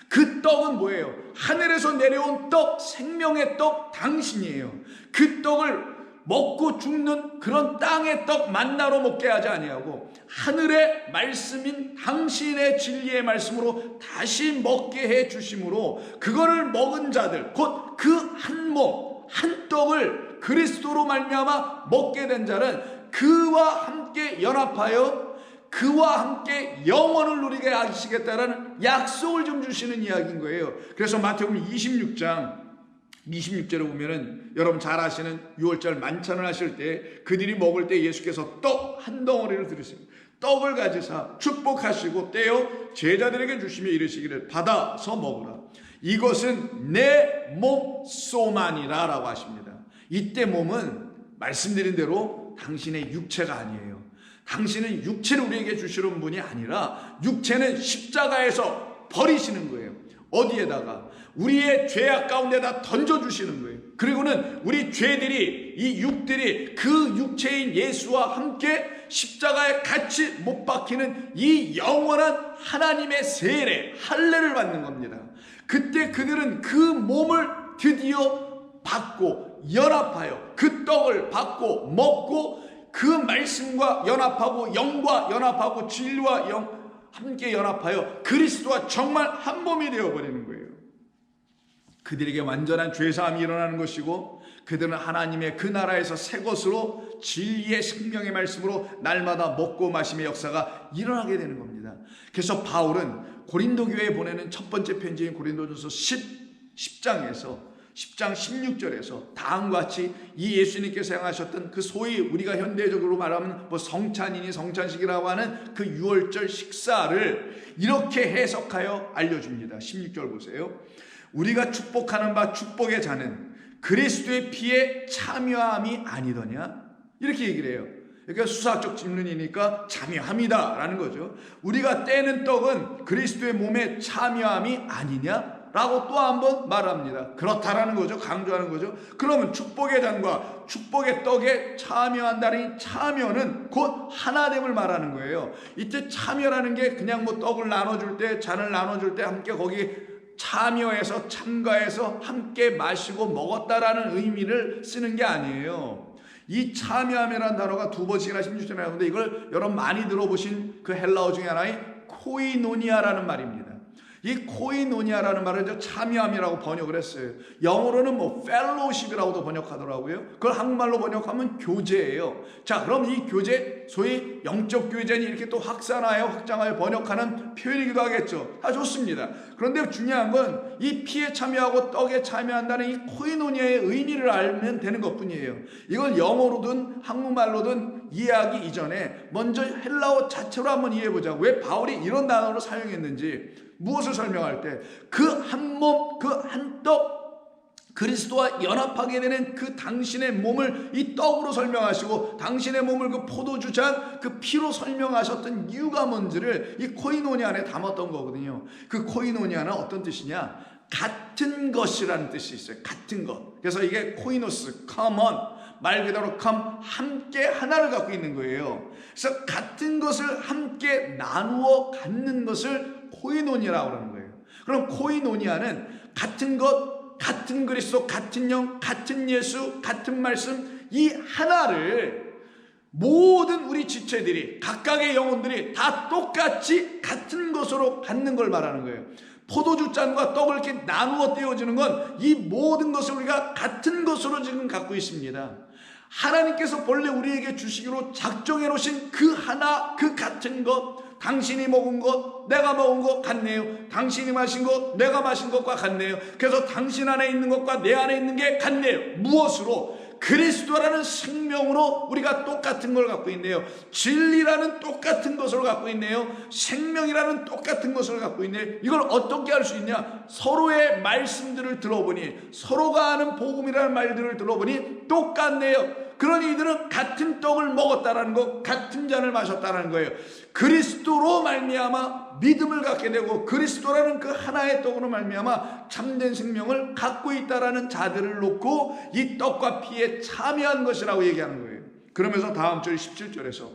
A: 그 떡은 뭐예요? 하늘에서 내려온 떡, 생명의 떡 당신이에요. 그 떡을 먹고 죽는 그런 땅의 떡 만나로 먹게 하지 아니하고 하늘의 말씀인 당신의 진리의 말씀으로 다시 먹게 해 주심으로 그거를 먹은 자들 곧 그 한 몸 한 떡을 그리스도로 말미암아 먹게 된 자는 그와 함께 연합하여 그와 함께 영원을 누리게 하시겠다라는 약속을 좀 주시는 이야기인 거예요. 그래서 마태복음 26장 26절에 보면은 여러분 잘 아시는 6월절 만찬을 하실 때 그들이 먹을 때 예수께서 떡 한 덩어리를 들으시고 떡을 가지사 축복하시고 떼어 제자들에게 주시며 이르시기를 받아서 먹으라. 이것은 내 몸 소만이라 라고 하십니다. 이때 몸은 말씀드린 대로 당신의 육체가 아니에요. 당신은 육체를 우리에게 주시는 분이 아니라 육체는 십자가에서 버리시는 거예요. 어디에다가? 우리의 죄악 가운데다 던져주시는 거예요. 그리고는 우리 죄들이 이 육들이 그 육체인 예수와 함께 십자가에 같이 못 박히는 이 영원한 하나님의 세례 할례를 받는 겁니다. 그때 그들은 그 몸을 드디어 받고 연합하여 그 떡을 받고 먹고 그 말씀과 연합하고 영과 연합하고 진리와 영 함께 연합하여 그리스도와 정말 한 몸이 되어버리는 거예요. 그들에게 완전한 죄사함이 일어나는 것이고 그들은 하나님의 그 나라에서 새 것으로 진리의 생명의 말씀으로 날마다 먹고 마심의 역사가 일어나게 되는 겁니다. 그래서 바울은 고린도 교회에 보내는 첫 번째 편지인 고린도전서 10장에서 10장 16절에서 다음과 같이 이 예수님께서 행하셨던 그 소위 우리가 현대적으로 말하면 뭐 성찬이니 성찬식이라고 하는 그 유월절 식사를 이렇게 해석하여 알려줍니다. 16절 보세요. 우리가 축복하는 바 축복의 자는 그리스도의 피에 참여함이 아니더냐? 이렇게 얘기를 해요. 그러니까 수사학적 질문이니까 참여함이다 라는 거죠. 우리가 떼는 떡은 그리스도의 몸에 참여함이 아니냐? 라고 또 한 번 말합니다. 그렇다라는 거죠. 강조하는 거죠. 그러면 축복의 잔과 축복의 떡에 참여한다는 참여는 곧 하나됨을 말하는 거예요. 이때 참여라는 게 그냥 뭐 떡을 나눠줄 때 잔을 나눠줄 때 함께 거기 참여해서 참가해서 함께 마시고 먹었다라는 의미를 쓰는 게 아니에요. 이 참여함이라는 단어가 두 번씩이나 16절에 나오는데 이걸 여러분 많이 들어보신 그 헬라어 중에 하나의 코이노니아라는 말입니다. 이 코이노니아라는 말을 참여함이라고 번역을 했어요. 영어로는 뭐 fellowship이라고도 번역하더라고요. 그걸 한국말로 번역하면 교제예요. 자, 그럼 이 교제, 소위 영적 교제니 이렇게 또 확산하여 확장하여 번역하는 표현이기도 하겠죠. 다 좋습니다. 그런데 중요한 건 이 피에 참여하고 떡에 참여한다는 이 코이노니아의 의미를 알면 되는 것뿐이에요. 이걸 영어로든 한국말로든 이해하기 이전에 먼저 헬라어 자체로 한번 이해해보자. 왜 바울이 이런 단어를 사용했는지, 무엇을 설명할 때 그 한 몸, 그 한 떡, 그리스도와 연합하게 되는 그 당신의 몸을 이 떡으로 설명하시고 당신의 몸을 그 포도주 잔, 그 피로 설명하셨던 이유가 뭔지를 이 코이노니아 안에 담았던 거거든요. 그 코이노니아는 어떤 뜻이냐? 같은 것이라는 뜻이 있어요. 같은 것. 그래서 이게 코이노스, common, 말 그대로 함께 하나를 갖고 있는 거예요. 그래서 같은 것을 함께 나누어 갖는 것을 코이노니아라고 하는 거예요. 그럼 코이노니아는 같은 것, 같은 그리스도, 같은 영, 같은 예수, 같은 말씀, 이 하나를 모든 우리 지체들이, 각각의 영혼들이 다 똑같이 같은 것으로 갖는 걸 말하는 거예요. 포도주 잔과 떡을 이렇게 나누어 떼어주는 건 이 모든 것을 우리가 같은 것으로 지금 갖고 있습니다. 하나님께서 본래 우리에게 주시기로 작정해 놓으신 그 하나, 그 같은 것, 당신이 먹은 것, 내가 먹은 것 같네요. 당신이 마신 것, 내가 마신 것과 같네요. 그래서 당신 안에 있는 것과 내 안에 있는 게 같네요. 무엇으로? 그리스도라는 생명으로 우리가 똑같은 걸 갖고 있네요. 진리라는 똑같은 것을 갖고 있네요. 생명이라는 똑같은 것을 갖고 있네요. 이걸 어떻게 할 수 있냐? 서로의 말씀들을 들어보니, 서로가 아는 복음이라는 말들을 들어보니 똑같네요. 그러니 이들은 같은 떡을 먹었다라는 것, 같은 잔을 마셨다라는 거예요. 그리스도로 말미암아 믿음을 갖게 되고 그리스도라는 그 하나의 떡으로 말미암아 참된 생명을 갖고 있다라는 자들을 놓고 이 떡과 피에 참여한 것이라고 얘기하는 거예요. 그러면서 다음 절 17절에서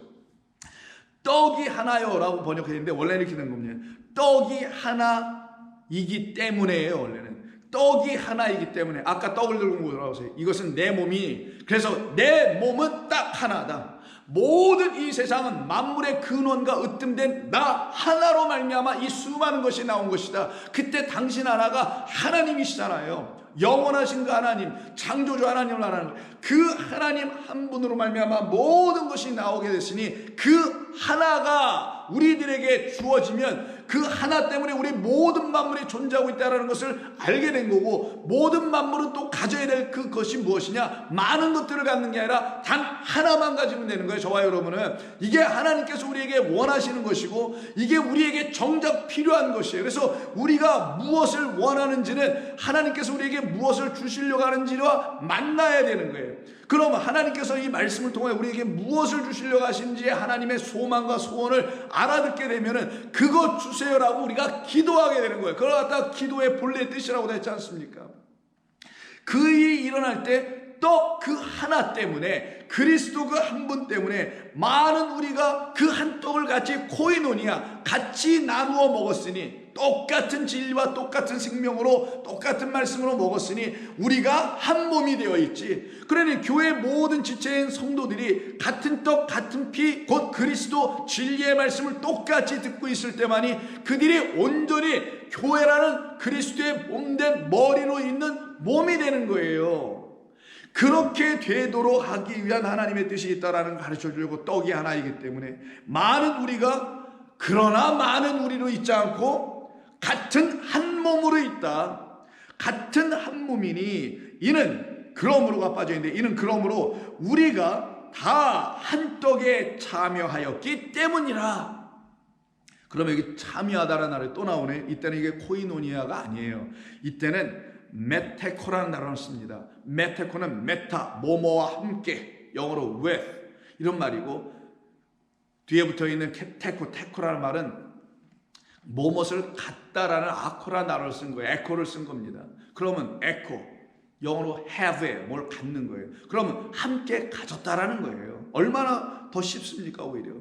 A: 떡이 하나요 라고 번역했는데 원래는 이렇게 된 겁니다. 떡이 하나이기 때문에요. 원래는 떡이 하나이기 때문에 아까 떡을 들고 뭐라고 하세요? 이것은 내 몸이, 그래서 내 몸은 딱 하나다. 모든 이 세상은 만물의 근원과 으뜸된 나 하나로 말미암아 이 수많은 것이 나온 것이다. 그때 당신 하나가 하나님이시잖아요. 영원하신 그 하나님, 창조주 하나님을 알아는 그 하나님 한 분으로 말미암아 모든 것이 나오게 됐으니 그 하나가 우리들에게 주어지면 그 하나 때문에 우리 모든 만물이 존재하고 있다는 것을 알게 된 거고, 모든 만물은 또 가져야 될 그것이 무엇이냐? 많은 것들을 갖는 게 아니라 단 하나만 가지면 되는 거예요. 저와 여러분은 이게 하나님께서 우리에게 원하시는 것이고 이게 우리에게 정작 필요한 것이에요. 그래서 우리가 무엇을 원하는지는 하나님께서 우리에게 무엇을 주시려고 하는지와 만나야 되는 거예요. 그럼 하나님께서 이 말씀을 통해 우리에게 무엇을 주시려고 하시는지 하나님의 소망과 소원을 알아듣게 되면은 그것 주세요라고 우리가 기도하게 되는 거예요. 그걸 갖다가 기도의 본래 뜻이라고 했지 않습니까? 그 일이 일어날 때 떡 그 하나 때문에, 그리스도 그 한 분 때문에 많은 우리가 그 한 떡을 같이 코이노니아 같이 나누어 먹었으니, 똑같은 진리와 똑같은 생명으로 똑같은 말씀으로 먹었으니 우리가 한 몸이 되어 있지. 그러니 교회 모든 지체인 성도들이 같은 떡 같은 피 곧 그리스도 진리의 말씀을 똑같이 듣고 있을 때만이 그들이 온전히 교회라는 그리스도의 몸된 머리로 있는 몸이 되는 거예요. 그렇게 되도록 하기 위한 하나님의 뜻이 있다라는 가르쳐 주려고 떡이 하나이기 때문에 그러나 많은 우리로 있지 않고 같은 한 몸으로 있다. 같은 한 몸이니 이는 그러므로가 빠져 있는데, 이는 그러므로 우리가 다 한 떡에 참여하였기 때문이라. 그러면 여기 참여하다라는 말이 또 나오네. 이때는 이게 코이노니아가 아니에요. 이때는 메테코라는 단어를 씁니다. 메테코는 메타, 뭐뭐와 함께, 영어로 with 이런 말이고, 뒤에 붙어있는 테코라는 말은 뭐뭇을 갖다라는 아코라는 단어를 쓴 거예요. 에코를 쓴 겁니다. 그러면 에코, 영어로 have에 뭘 갖는 거예요. 그러면 함께 가졌다라는 거예요. 얼마나 더 쉽습니까? 오히려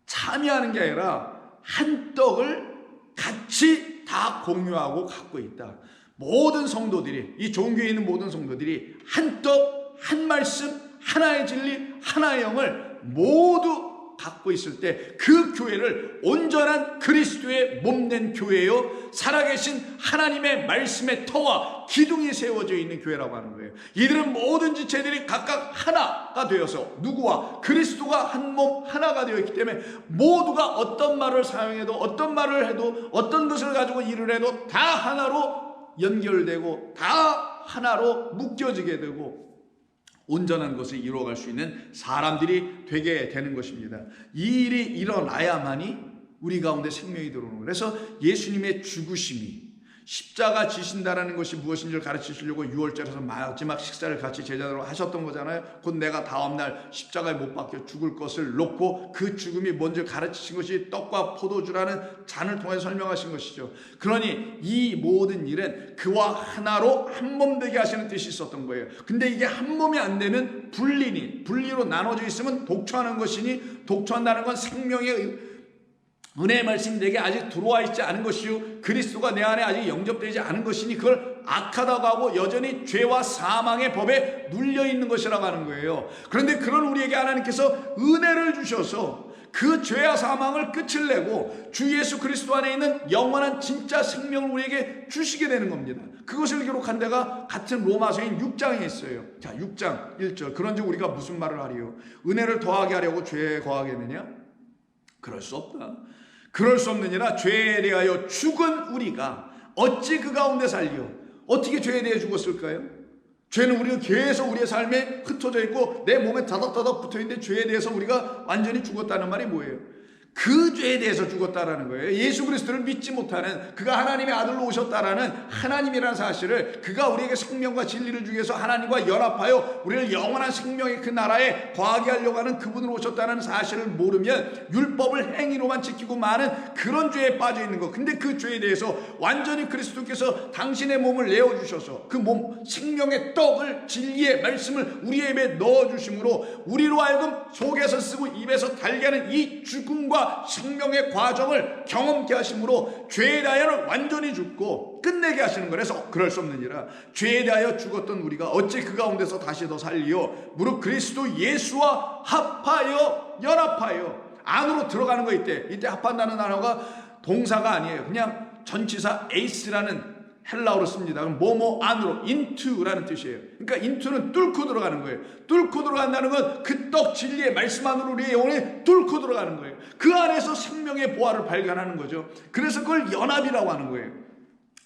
A: 참여하는 게 아니라 한 떡을 같이 다 공유하고 갖고 있다. 모든 성도들이, 이 종교에 있는 모든 성도들이 한 떡, 한 말씀, 하나의 진리, 하나의 영을 모두 갖고 있을 때 그 교회를 온전한 그리스도의 몸된 교회요, 살아계신 하나님의 말씀의 터와 기둥이 세워져 있는 교회라고 하는 거예요. 이들은 모든 지체들이 각각 하나가 되어서 누구와 그리스도가 한 몸 하나가 되어 있기 때문에 모두가 어떤 말을 사용해도 어떤 말을 해도 어떤 것을 가지고 일을 해도 다 하나로 연결되고 다 하나로 묶여지게 되고 온전한 것을 이루어갈 수 있는 사람들이 되게 되는 것입니다. 이 일이 일어나야만이 우리 가운데 생명이 들어오는 거예요. 그래서 예수님의 죽으심이, 십자가 지신다라는 것이 무엇인지를 가르치시려고 6월절에서 마지막 식사를 같이 제자들로 하셨던 거잖아요. 곧 내가 다음날 십자가에 못 박혀 죽을 것을 놓고 그 죽음이 뭔지 가르치신 것이 떡과 포도주라는 잔을 통해 설명하신 것이죠. 그러니 이 모든 일은 그와 하나로 한 몸 되게 하시는 뜻이 있었던 거예요. 근데 이게 한 몸이 안 되면 분리로 나눠져 있으면 독초하는 것이니, 독초한다는 건 생명의 은혜의 말씀이 내게 아직 들어와 있지 않은 것이요, 그리스도가 내 안에 아직 영접되지 않은 것이니 그걸 악하다고 하고 여전히 죄와 사망의 법에 눌려있는 것이라고 하는 거예요. 그런데 그런 우리에게 하나님께서 은혜를 주셔서 그 죄와 사망을 끝을 내고 주 예수 그리스도 안에 있는 영원한 진짜 생명을 우리에게 주시게 되는 겁니다. 그것을 기록한 데가 같은 로마서인 6장에 있어요. 자, 6장 1절. 그런즉 우리가 무슨 말을 하리요? 은혜를 더하게 하려고 죄에 거하겠느냐? 그럴 수 없다. 그럴 수 없느니라. 죄에 대하여 죽은 우리가 어찌 그 가운데 살리요? 어떻게 죄에 대해 죽었을까요? 죄는 우리가 계속 우리의 삶에 흩어져 있고 내 몸에 다닥다닥 붙어있는데 죄에 대해서 우리가 완전히 죽었다는 말이 뭐예요? 그 죄에 대해서 죽었다라는 거예요. 예수 그리스도를 믿지 못하는, 그가 하나님의 아들로 오셨다라는 하나님이라는 사실을, 그가 우리에게 생명과 진리를 주기 위해서 하나님과 연합하여 우리를 영원한 생명의 그 나라에 거하게 하려고 하는 그분으로 오셨다는 사실을 모르면 율법을 행위로만 지키고 많은 그런 죄에 빠져 있는 것. 근데 그 죄에 대해서 완전히 그리스도께서 당신의 몸을 내어주셔서 그 몸, 생명의 떡을, 진리의 말씀을 우리의 입에 넣어주심으로 우리로 하여금 속에서 쓰고 입에서 달게 하는 이 죽음과 죽음과 생명의 과정을 경험케 하심으로 죄에 대하여는 완전히 죽고 끝내게 하시는 거라서 그럴 수 없느니라. 죄에 대하여 죽었던 우리가 어찌 그 가운데서 다시 더 살리요 무릇 그리스도 예수와 합하여 연합하여 안으로 들어가는 거. 이때 합한다는 단어가 동사가 아니에요. 그냥 전치사 에이스라는 헬라어로 씁니다. 그럼 뭐뭐 안으로 into라는 뜻이에요. 그러니까 into는 뚫고 들어가는 거예요. 뚫고 들어간다는 건 그 떡 진리의 말씀 안으로 우리의 영혼에 뚫고 들어가는 거예요. 그 안에서 생명의 보화를 발견하는 거죠. 그래서 그걸 연합이라고 하는 거예요.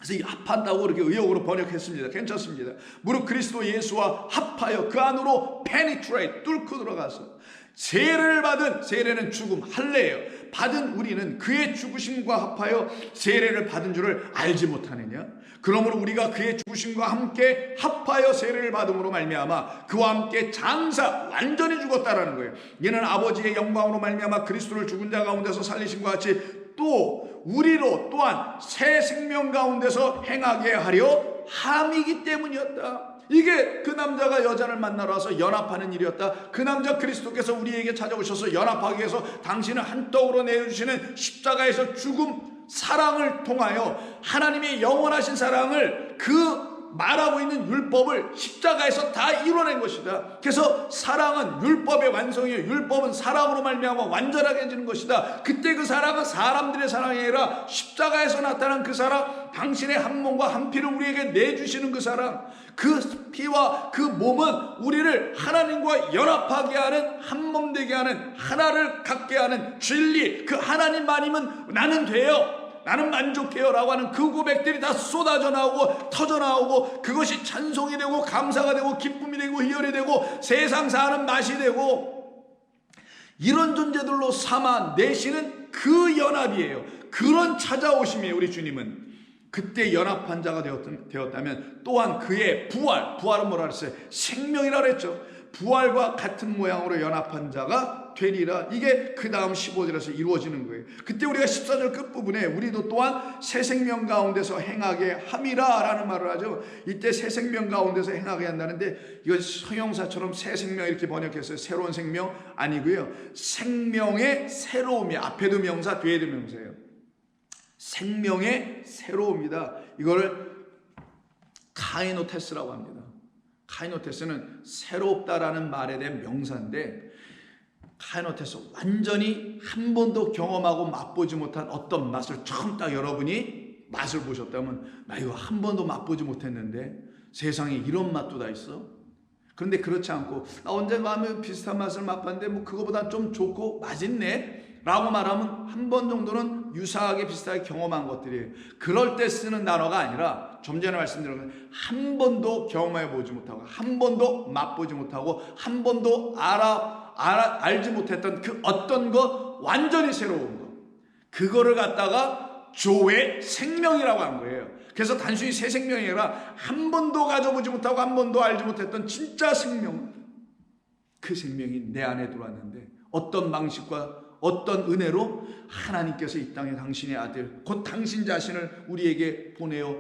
A: 그래서 이 합한다고 이렇게 의역으로 번역했습니다. 괜찮습니다. 무릇 그리스도 예수와 합하여 그 안으로 penetrate 뚫고 들어가서 세례를 받은, 세례는 죽음, 할례예요. 받은 우리는 그의 죽으심과 합하여 세례를 받은 줄을 알지 못하느냐? 그러므로 우리가 그의 죽으심과 함께 합하여 세례를 받음으로 말미암아 그와 함께 장사 완전히 죽었다라는 거예요. 이는 아버지의 영광으로 말미암아 그리스도를 죽은 자 가운데서 살리심과 같이 또 우리로 또한 새 생명 가운데서 행하게 하려 함이기 때문이었다. 이게 그 남자가 여자를 만나러 와서 연합하는 일이었다. 그 남자 그리스도께서 우리에게 찾아오셔서 연합하기 위해서 당신을 한 떡으로 내어주시는 십자가에서 죽음, 사랑을 통하여 하나님의 영원하신 사랑을 그 말하고 있는 율법을 십자가에서 다 이뤄낸 것이다. 그래서 사랑은 율법의 완성이에요. 율법은 사랑으로 말미암아 완전하게 해지는 것이다. 그때 그 사랑은 사람들의 사랑이 아니라 십자가에서 나타난 그 사랑, 당신의 한 몸과 한 피를 우리에게 내주시는 그 사랑, 그 피와 그 몸은 우리를 하나님과 연합하게 하는, 한 몸 되게 하는, 하나를 갖게 하는 진리, 그 하나님만이면 나는 돼요, 나는 만족해요 라고 하는 그 고백들이 다 쏟아져 나오고 터져 나오고 그것이 찬송이 되고 감사가 되고 기쁨이 되고 희열이 되고 세상 사는 맛이 되고 이런 존재들로 삼아 내시는 그 연합이에요. 그런 찾아오심이에요. 우리 주님은 그때 연합한 자가 되었다면 또한 그의 부활은 뭐라 그랬어요? 생명이라 그랬죠. 부활과 같은 모양으로 연합한 자가 되리라. 이게 그 다음 15절에서 이루어지는 거예요. 그때 우리가 14절 끝부분에 우리도 또한 새 생명 가운데서 행하게 함이라 라는 말을 하죠. 이때 새 생명 가운데서 행하게 한다는데 이건 형용사처럼 새 생명 이렇게 번역했어요. 새로운 생명 아니고요. 생명의 새로움이 앞에도 명사 뒤에도 명사예요. 생명의 새로움이다. 이걸 카이노테스라고 합니다. 카이노테스는 새롭다라는 말에 대한 명사인데 카이노테스 완전히 한 번도 경험하고 맛보지 못한 어떤 맛을 처음 딱 여러분이 맛을 보셨다면 나 이거 한 번도 맛보지 못했는데 세상에 이런 맛도 다 있어? 그런데 그렇지 않고 나 언젠가 하면 비슷한 맛을 맛봤는데 뭐 그거보다 좀 좋고 맛있네 라고 말하면 한 번 정도는 유사하게 비슷하게 경험한 것들이에요. 그럴 때 쓰는 단어가 아니라 좀 전에 말씀드린 것처럼 한 번도 경험해 보지 못하고 한 번도 맛보지 못하고 한 번도 알지 못했던 그 어떤 것 완전히 새로운 것 그거를 갖다가 조의 생명이라고 한 거예요. 그래서 단순히 새 생명이 아니라 한 번도 가져보지 못하고 한 번도 알지 못했던 진짜 생명, 그 생명이 내 안에 들어왔는데 어떤 방식과 어떤 은혜로 하나님께서 이 땅에 당신의 아들 곧 당신 자신을 우리에게 보내어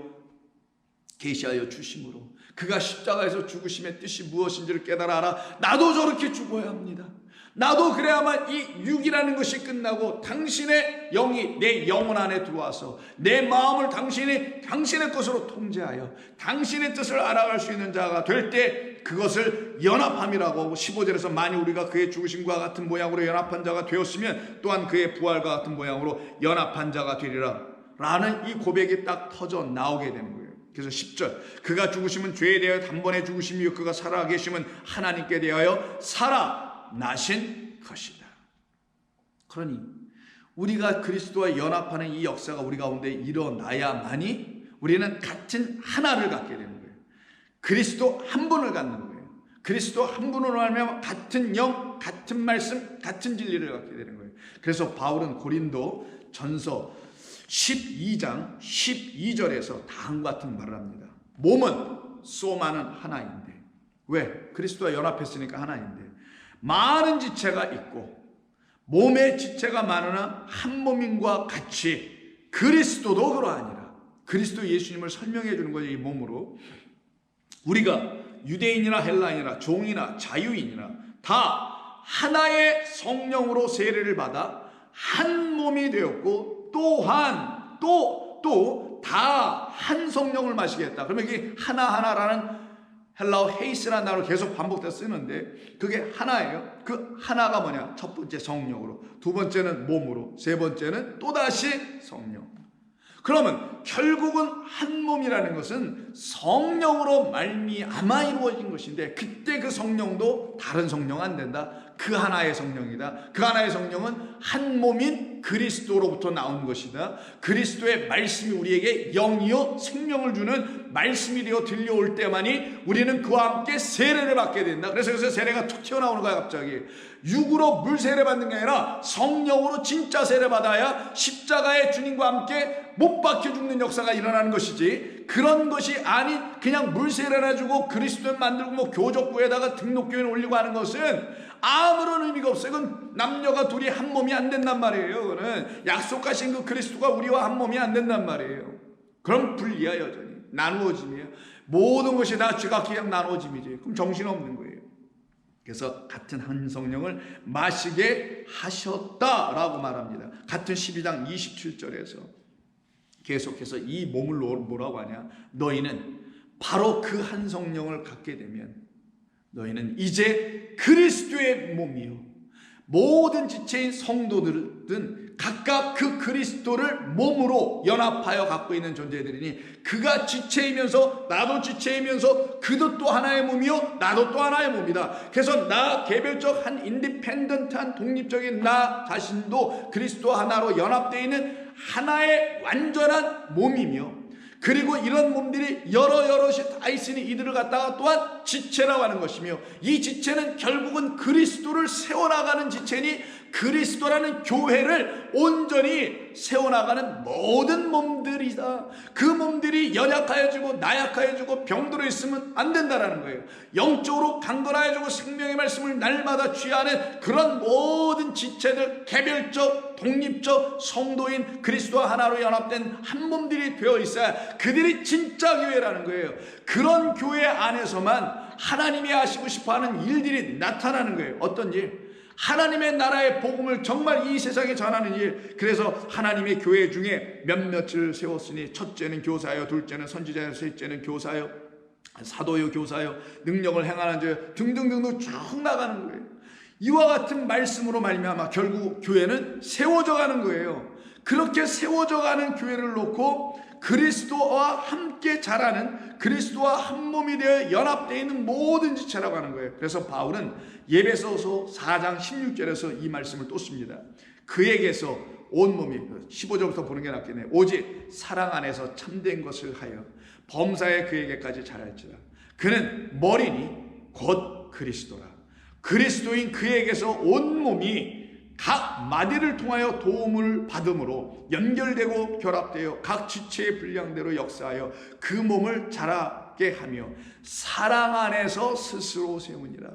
A: 계시하여 주심으로 그가 십자가에서 죽으심의 뜻이 무엇인지를 깨달아 알아. 나도 저렇게 죽어야 합니다. 나도 그래야만 이 육이라는 것이 끝나고 당신의 영이 내 영혼 안에 들어와서 내 마음을 당신의 것으로 통제하여 당신의 뜻을 알아갈 수 있는 자가 될 때 그것을 연합함이라고 하고 15절에서 만일 우리가 그의 죽으심과 같은 모양으로 연합한 자가 되었으면 또한 그의 부활과 같은 모양으로 연합한 자가 되리라 라는 이 고백이 딱 터져 나오게 되는 거예요. 그래서 10절 그가 죽으심은 죄에 대하여 단번에 죽으심이요 그가 살아계심은 하나님께 대하여 살아나신 것이다. 그러니 우리가 그리스도와 연합하는 이 역사가 우리 가운데 일어나야만이 우리는 같은 하나를 갖게 되는 거예요. 그리스도 한 분을 갖는 거예요. 그리스도 한 분으로 하면 같은 영, 같은 말씀, 같은 진리를 갖게 되는 거예요. 그래서 바울은 고린도 전서 12장 12절에서 다음과 같은 말을 합니다. 몸은 소마는 하나인데 왜? 그리스도와 연합했으니까 하나인데 많은 지체가 있고 몸의 지체가 많으나 한 몸인과 같이 그리스도도 그러하니라. 그리스도 예수님을 설명해 주는 거죠. 이 몸으로 우리가 유대인이나 헬라인이나 종이나 자유인이나 다 하나의 성령으로 세례를 받아 한 몸이 되었고 또한 또 다 한 성령을 마시겠다. 그러면 이게 하나하나라는 헬라어 헤이스라는 단어를 계속 반복돼서 쓰는데 그게 하나예요. 그 하나가 뭐냐? 첫 번째 성령으로, 두 번째는 몸으로, 세 번째는 또다시 성령. 그러면 결국은 한 몸이라는 것은 성령으로 말미암아 이루어진 것인데, 그때 그 성령도 다른 성령 안 된다. 그 하나의 성령이다. 그 하나의 성령은 한 몸인 그리스도로부터 나온 것이다. 그리스도의 말씀이 우리에게 영이요 생명을 주는 말씀이 되어 들려올 때만이 우리는 그와 함께 세례를 받게 된다. 그래서 세례가 툭 튀어나오는 거야. 갑자기 육으로 물 세례 받는 게 아니라 성령으로 진짜 세례 받아야 십자가의 주님과 함께 못 박혀 죽는 역사가 일어나는 것이지, 그런 것이 아닌 그냥 물 세례를 해주고 그리스도인 만들고 뭐 교족부에다가 등록교회를 올리고 하는 것은 아무런 의미가 없어요. 그건 남녀가 둘이 한 몸이 안 된단 말이에요. 그거는 약속하신 그 그리스도가 우리와 한 몸이 안 된단 말이에요. 그럼 분리야. 여전히 나누어짐이에요. 모든 것이 다 지각히 그냥 나누어짐이지. 그럼 정신없는 거예요. 그래서 같은 한 성령을 마시게 하셨다라고 말합니다. 같은 12장 27절에서 계속해서 이 몸을 뭐라고 하냐? 너희는 바로 그 한 성령을 갖게 되면 너희는 이제 그리스도의 몸이요, 모든 지체인 성도들은 각각 그 그리스도를 몸으로 연합하여 갖고 있는 존재들이니, 그가 지체이면서 나도 지체이면서 그도 또 하나의 몸이요 나도 또 하나의 몸이다. 그래서 나 개별적 한 인디펜던트한 독립적인 나 자신도 그리스도 하나로 연합되어 있는 하나의 완전한 몸이며, 그리고 이런 몸들이 여럿이 다 있으니 이들을 갖다가 또한 지체라고 하는 것이며, 이 지체는 결국은 그리스도를 세워나가는 지체니 그리스도라는 교회를 온전히 세워나가는 모든 몸들이다. 그 몸들이 연약하여지고 나약하여지고 병들어 있으면 안 된다라는 거예요. 영적으로 강건하여지고 생명의 말씀을 날마다 취하는 그런 모든 지체들, 개별적 독립적 성도인 그리스도와 하나로 연합된 한 몸들이 되어 있어야 그들이 진짜 교회라는 거예요. 그런 교회 안에서만 하나님이 하시고 싶어하는 일들이 나타나는 거예요. 어떤 일? 하나님의 나라의 복음을 정말 이 세상에 전하는 일. 그래서 하나님의 교회 중에 몇몇을 세웠으니, 첫째는 교사요, 둘째는 선지자요, 셋째는 교사요, 사도요, 교사요, 능력을 행하는 자 등등등등 쭉 나가는 거예요. 이와 같은 말씀으로 말미암아 결국 교회는 세워져 가는 거예요. 그렇게 세워져 가는 교회를 놓고 그리스도와 함께 자라는, 그리스도와 한 몸이 되어 연합되어 있는 모든 지체라고 하는 거예요. 그래서 바울은 에베소서 4장 16절에서 이 말씀을 또 씁니다. 그에게서 온몸이, 15절부터 보는 게 낫겠네요. 오직 사랑 안에서 참된 것을 하여 범사에 그에게까지 자랄지라. 그는 머리니 곧 그리스도라. 그리스도인 그에게서 온몸이 각 마디를 통하여 도움을 받음으로 연결되고 결합되어 각 지체의 분량대로 역사하여 그 몸을 자라게 하며 사랑 안에서 스스로 세우니라.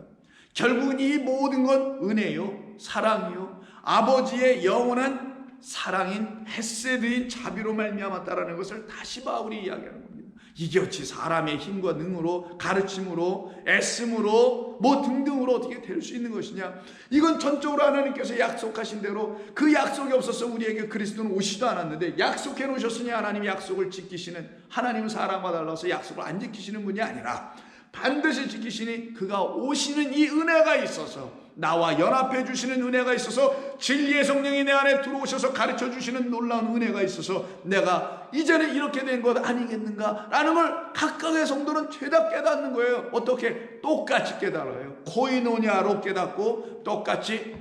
A: 결국은 이 모든 건 은혜요, 사랑이요, 아버지의 영원한 사랑인 헤세드인 자비로 말미암았다라는 것을 다시 바울이 이야기하는 겁니다. 이게 어찌 사람의 힘과 능으로, 가르침으로, 애씀으로 뭐 등등으로 어떻게 될 수 있는 것이냐? 이건 전적으로 하나님께서 약속하신 대로, 그 약속이 없어서 우리에게 그리스도는 오시지도 않았는데, 약속해 놓으셨으니 하나님이 약속을 지키시는, 하나님은 사람과 달라서 약속을 안 지키시는 분이 아니라 반드시 지키시니 그가 오시는 이 은혜가 있어서, 나와 연합해 주시는 은혜가 있어서, 진리의 성령이 내 안에 들어오셔서 가르쳐 주시는 놀라운 은혜가 있어서 내가 이제는 이렇게 된 것 아니겠는가 라는 걸 각각의 성도는 죄다 깨닫는 거예요. 어떻게? 똑같이 깨달아요. 코이노니아로 깨닫고 똑같이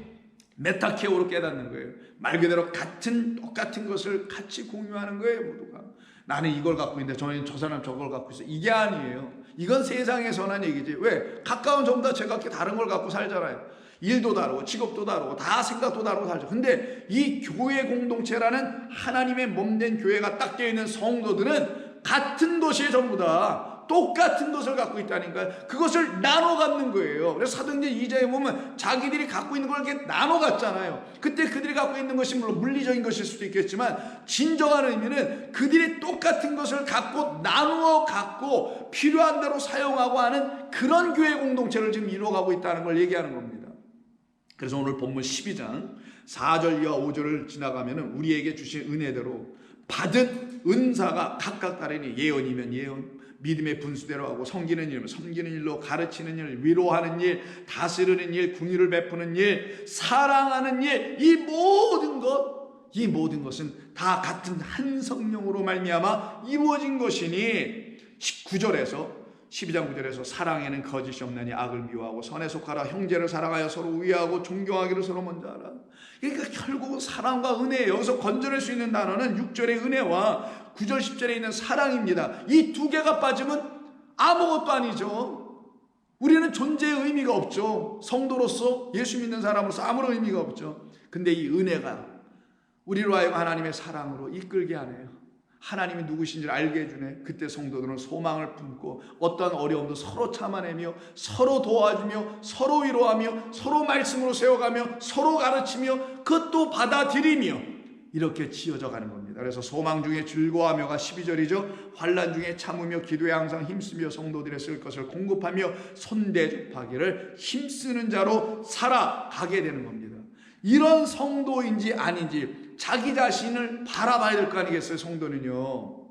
A: 메타케오로 깨닫는 거예요. 말 그대로 똑같은 것을 같이 공유하는 거예요. 모두가 나는 이걸 갖고 있는데 저 사람 저걸 갖고 있어, 이게 아니에요. 이건 세상에 선한 얘기지. 왜? 가까운 전부 다 제각기 다른 걸 갖고 살잖아요. 일도 다르고 직업도 다르고 다 생각도 다르고 살죠. 근데 이 교회 공동체라는 하나님의 몸된 교회가 딱 되어 있는 성도들은 같은 도시에 전부 다 똑같은 것을 갖고 있다니까요. 그것을 나눠 갖는 거예요. 그래서 사도행전 2장에 보면 자기들이 갖고 있는 걸 이렇게 나눠 갖잖아요. 그때 그들이 갖고 있는 것이 물론 물리적인 것일 수도 있겠지만, 진정한 의미는 그들이 똑같은 것을 갖고 나누어 갖고 필요한 대로 사용하고 하는 그런 교회 공동체를 지금 이루어가고 있다는 걸 얘기하는 겁니다. 그래서 오늘 본문 12장 4절 이하 5절을 지나가면 우리에게 주신 은혜대로 받은 은사가 각각 다르니 예언이면 예언, 믿음의 분수대로 하고 섬기는 일이면 섬기는 일로, 가르치는 일, 위로하는 일, 다스리는 일, 궁유를 베푸는 일, 사랑하는 일, 이 모든 것은 다 같은 한 성령으로 말미암아 이루어진 것이니 12장 9절에서 사랑에는 거짓이 없나니 악을 미워하고 선에 속하라, 형제를 사랑하여 서로 우애하고 존경하기를 서로 먼저 하라. 그러니까 결국 사랑과 은혜, 여기서 건져낼 수 있는 단어는 6절의 은혜와 9절 10절에 있는 사랑입니다. 이 두 개가 빠지면 아무것도 아니죠. 우리는 존재의 의미가 없죠. 성도로서, 예수 믿는 사람으로서 아무런 의미가 없죠. 근데 이 은혜가 우리로 하여금 하나님의 사랑으로 이끌게 하네요. 하나님이 누구신지를 알게 해주네. 그때 성도들은 소망을 품고 어떠한 어려움도 서로 참아내며 서로 도와주며 서로 위로하며 서로 말씀으로 세워가며 서로 가르치며 그것도 받아들이며 이렇게 지어져 가는 겁니다. 그래서 소망 중에 즐거워하며가 12절이죠. 환난 중에 참으며 기도에 항상 힘쓰며 성도들의 쓸 것을 공급하며 손대접하기를 힘쓰는 자로 살아가게 되는 겁니다. 이런 성도인지 아닌지 자기 자신을 바라봐야 될 거 아니겠어요? 성도는요.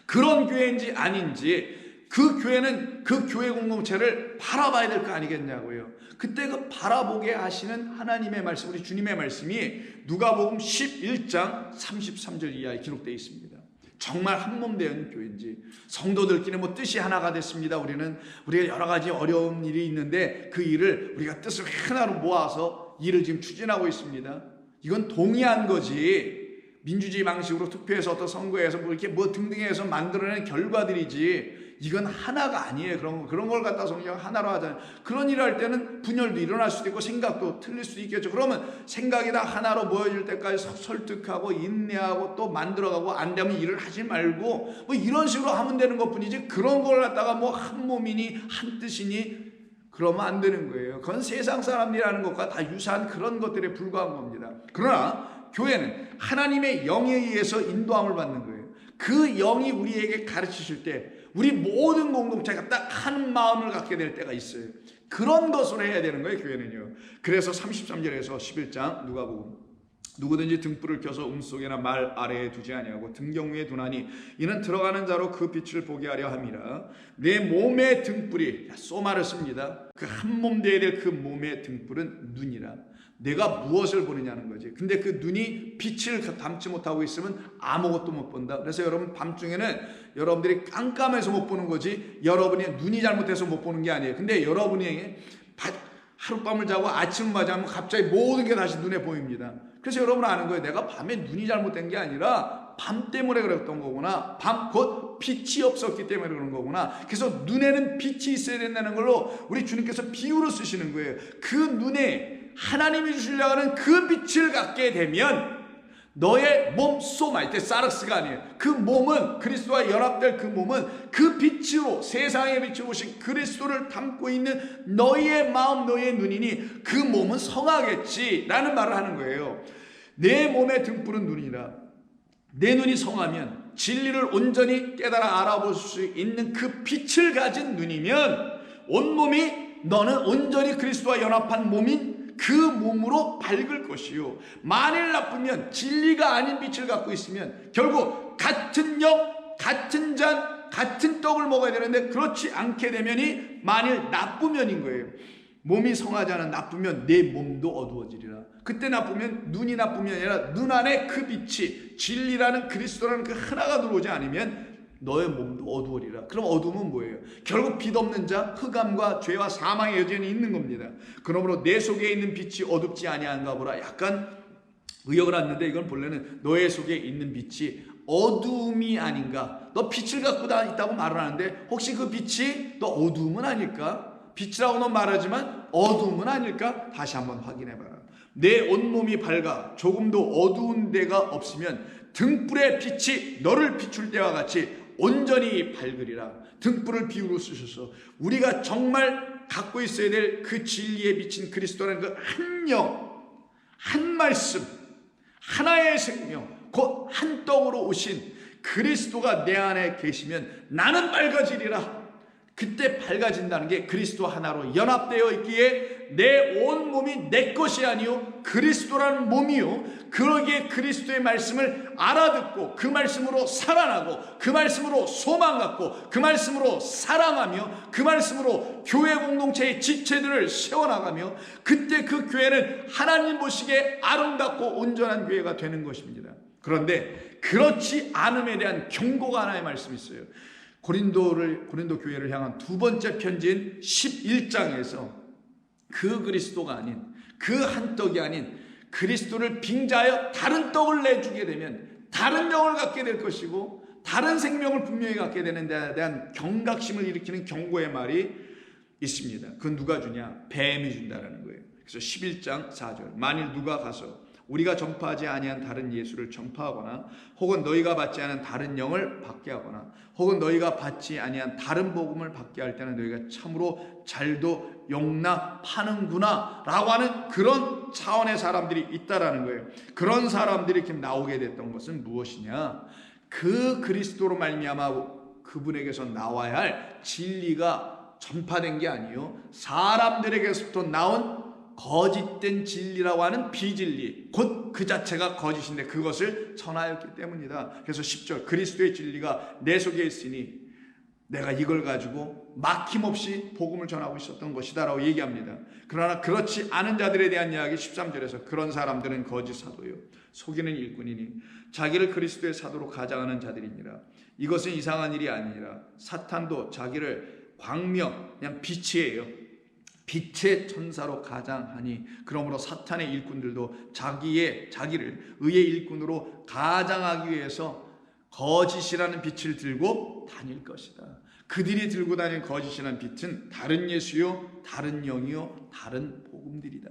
A: 그런 교회인지 아닌지 그 교회는 그 교회 공동체를 바라봐야 될 거 아니겠냐고요. 그때 그 바라보게 하시는 하나님의 말씀, 우리 주님의 말씀이 누가복음 11장 33절 이하에 기록되어 있습니다. 정말 한몸 되는 교회인지, 성도들끼리 뭐 뜻이 하나가 됐습니다. 우리가 여러 가지 어려운 일이 있는데 그 일을 우리가 뜻을 하나로 모아서 일을 지금 추진하고 있습니다. 이건 동의한 거지. 민주주의 방식으로 투표해서 어떤 선거에서 이렇게 등등해서 만들어낸 결과들이지. 이건 하나가 아니에요. 그런 걸 갖다서 그냥 하나로 하잖아요. 그런 일을 할 때는 분열도 일어날 수도 있고 생각도 틀릴 수도 있겠죠. 그러면 생각이 다 하나로 모여질 때까지 설득하고 인내하고 또 만들어가고 안 되면 일을 하지 말고 뭐 이런 식으로 하면 되는 것 뿐이지, 그런 걸 갖다가 뭐 한 몸이니 한 뜻이니 그러면 안 되는 거예요. 그건 세상 사람이라는 것과 다 유사한 그런 것들에 불과한 겁니다. 그러나 교회는 하나님의 영에 의해서 인도함을 받는 거예요. 그 영이 우리에게 가르치실 때 우리 모든 공동체가 딱 한 마음을 갖게 될 때가 있어요. 그런 것으로 해야 되는 거예요, 교회는요. 그래서 33절에서 11장 누가복음, 누구든지 등불을 켜서 음속에나 말 아래에 두지 아니하고 등경 위에 두나니 이는 들어가는 자로 그 빛을 보게 하려 함이라. 내 몸의 등불이, 소마를 씁니다. 그 한 몸 되어야 될 그 몸의 등불은 눈이라. 내가 무엇을 보느냐는 거지. 근데 그 눈이 빛을 담지 못하고 있으면 아무것도 못 본다. 그래서 여러분 밤중에는 여러분들이 깜깜해서 못 보는 거지, 여러분이 눈이 잘못해서 못 보는 게 아니에요. 근데 여러분이 하룻밤을 자고 아침을 맞이하면 갑자기 모든 게 다시 눈에 보입니다. 그래서 여러분은 아는 거예요. 내가 밤에 눈이 잘못된 게 아니라 밤 때문에 그랬던 거구나. 밤 곧 빛이 없었기 때문에 그런 거구나. 그래서 눈에는 빛이 있어야 된다는 걸로 우리 주님께서 비유를 쓰시는 거예요. 그 눈에 하나님이 주시려고 하는 그 빛을 갖게 되면 너의 몸 소마, 이때 사르스가 아니에요. 그 몸은, 그리스도와 연합될 그 몸은 그 빛으로, 세상의 빛으로 오신 그리스도를 담고 있는 너희의 마음, 너희의 눈이니 그 몸은 성하겠지 라는 말을 하는 거예요. 내 몸의 등불은 눈이라. 내 눈이 성하면 진리를 온전히 깨달아 알아볼 수 있는 그 빛을 가진 눈이면 온몸이, 너는 온전히 그리스도와 연합한 몸인 그 몸으로 밝을 것이요. 만일 나쁘면, 진리가 아닌 빛을 갖고 있으면 결국 같은 영, 같은 잔, 같은 떡을 먹어야 되는데 그렇지 않게 되면이 만일 나쁘면인 거예요. 몸이 성하지 않은 나쁘면 내 몸도 어두워지리라. 그때 나쁘면 눈이 나쁨이 아니라 눈 안에 그 빛이, 진리라는 그리스도라는 그 하나가 들어오지 않으면 너의 몸도 어두워리라. 그럼 어둠은 뭐예요? 결국 빛 없는 자, 흑암과 죄와 사망의 여전히 있는 겁니다. 그러므로 내 속에 있는 빛이 어둡지 아니한가 보라. 약간 의역을 했는데 이건 본래는 너의 속에 있는 빛이 어둠이 아닌가. 너 빛을 갖고 있다고 말을 하는데 혹시 그 빛이 너 어둠은 아닐까? 빛이라고는 말하지만 어둠은 아닐까? 다시 한번 확인해봐라. 내 온몸이 밝아 조금도 어두운 데가 없으면 등불의 빛이 너를 비출 때와 같이 온전히 밝으리라. 등불을 비유로 쓰셔서 우리가 정말 갖고 있어야 될 그 진리에 비친 그리스도라는 그 한 영, 한 말씀, 하나의 생명, 곧 한 떡으로 오신 그리스도가 내 안에 계시면 나는 밝아지리라. 그때 밝아진다는 게 그리스도 하나로 연합되어 있기에 내 온 몸이 내 것이 아니요 그리스도라는 몸이요, 그러기에 그리스도의 말씀을 알아듣고 그 말씀으로 살아나고 그 말씀으로 소망 갖고 그 말씀으로 사랑하며 그 말씀으로 교회 공동체의 지체들을 세워나가며, 그때 그 교회는 하나님 보시기에 아름답고 온전한 교회가 되는 것입니다. 그런데 그렇지 않음에 대한 경고가 하나의 말씀이 있어요. 고린도 교회를 향한 두 번째 편지인 11장에서 그 그리스도가 아닌, 그 한 떡이 아닌 그리스도를 빙자하여 다른 떡을 내주게 되면 다른 영을 갖게 될 것이고 다른 생명을 분명히 갖게 되는 데에 대한 경각심을 일으키는 경고의 말이 있습니다. 그건 누가 주냐? 뱀이 준다라는 거예요. 그래서 11장 4절, 만일 누가 가서 우리가 전파하지 아니한 다른 예수를 전파하거나 혹은 너희가 받지 않은 다른 영을 받게 하거나 혹은 너희가 받지 아니한 다른 복음을 받게 할 때는 너희가 참으로 잘도 용납하는구나 라고 하는 그런 차원의 사람들이 있다라는 거예요. 그런 사람들이 이렇게 나오게 됐던 것은 무엇이냐? 그 그리스도로 말미암아 그분에게서 나와야 할 진리가 전파된 게 아니요, 사람들에게서부터 나온 거짓된 진리라고 하는 비진리, 곧 그 자체가 거짓인데 그것을 전하였기 때문이다. 그래서 10절, 그리스도의 진리가 내 속에 있으니 내가 이걸 가지고 막힘없이 복음을 전하고 있었던 것이다 라고 얘기합니다. 그러나 그렇지 않은 자들에 대한 이야기 13절에서 그런 사람들은 거짓 사도요 속이는 일꾼이니 자기를 그리스도의 사도로 가장하는 자들이니라. 이것은 이상한 일이 아니라 사탄도 자기를 광명, 그냥 빛이에요, 빛의 천사로 가장하니, 그러므로 사탄의 일꾼들도 자기를 의의 일꾼으로 가장하기 위해서 거짓이라는 빛을 들고 다닐 것이다. 그들이 들고 다니는 거짓이라는 빛은 다른 예수요, 다른 영이요, 다른 복음들이다.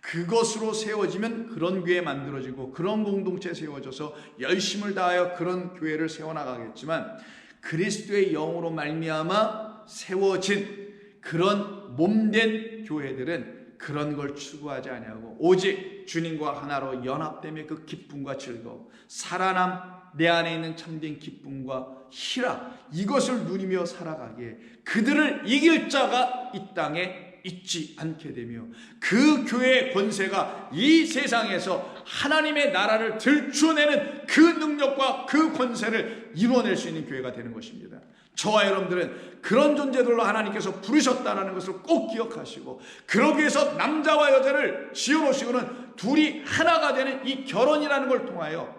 A: 그것으로 세워지면 그런 교회 만들어지고 그런 공동체 세워져서 열심을 다하여 그런 교회를 세워나가겠지만, 그리스도의 영으로 말미암아 세워진 그런 몸된 교회들은 그런 걸 추구하지 아니하고 오직 주님과 하나로 연합됨의 그 기쁨과 즐거움, 살아남, 내 안에 있는 참된 기쁨과 희락, 이것을 누리며 살아가기에 그들을 이길 자가 이 땅에 있지 않게 되며 그 교회의 권세가 이 세상에서 하나님의 나라를 들추어내는 그 능력과 그 권세를 이루어낼 수 있는 교회가 되는 것입니다. 저와 여러분들은 그런 존재들로 하나님께서 부르셨다는 것을 꼭 기억하시고, 그러기 위해서 남자와 여자를 지어놓으시고는 둘이 하나가 되는 이 결혼이라는 걸 통하여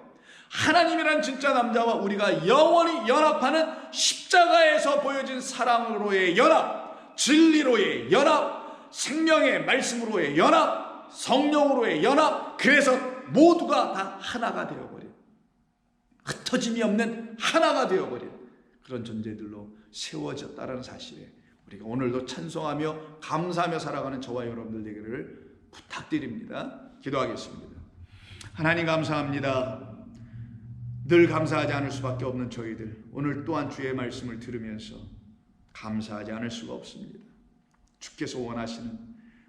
A: 하나님이란 진짜 남자와 우리가 영원히 연합하는 십자가에서 보여진 사랑으로의 연합, 진리로의 연합, 생명의 말씀으로의 연합, 성령으로의 연합, 그래서 모두가 다 하나가 되어버린, 흩어짐이 없는 하나가 되어버린 그런 존재들로 세워졌다는 사실에 우리가 오늘도 찬송하며 감사하며 살아가는 저와 여러분들 되기를 부탁드립니다. 기도하겠습니다. 하나님 감사합니다. 늘 감사하지 않을 수밖에 없는 저희들, 오늘 또한 주의 말씀을 들으면서 감사하지 않을 수가 없습니다. 주께서 원하시는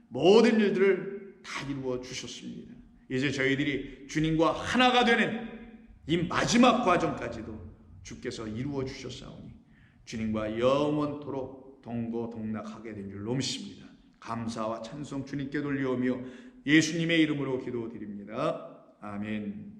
A: 모든 일들을 다 이루어 주셨습니다. 이제 저희들이 주님과 하나가 되는 이 마지막 과정까지도 주께서 이루어 주셨사오니 주님과 영원토록 동고동락하게 된 줄로 믿습니다. 감사와 찬송 주님께 돌려오며 예수님의 이름으로 기도드립니다. 아멘.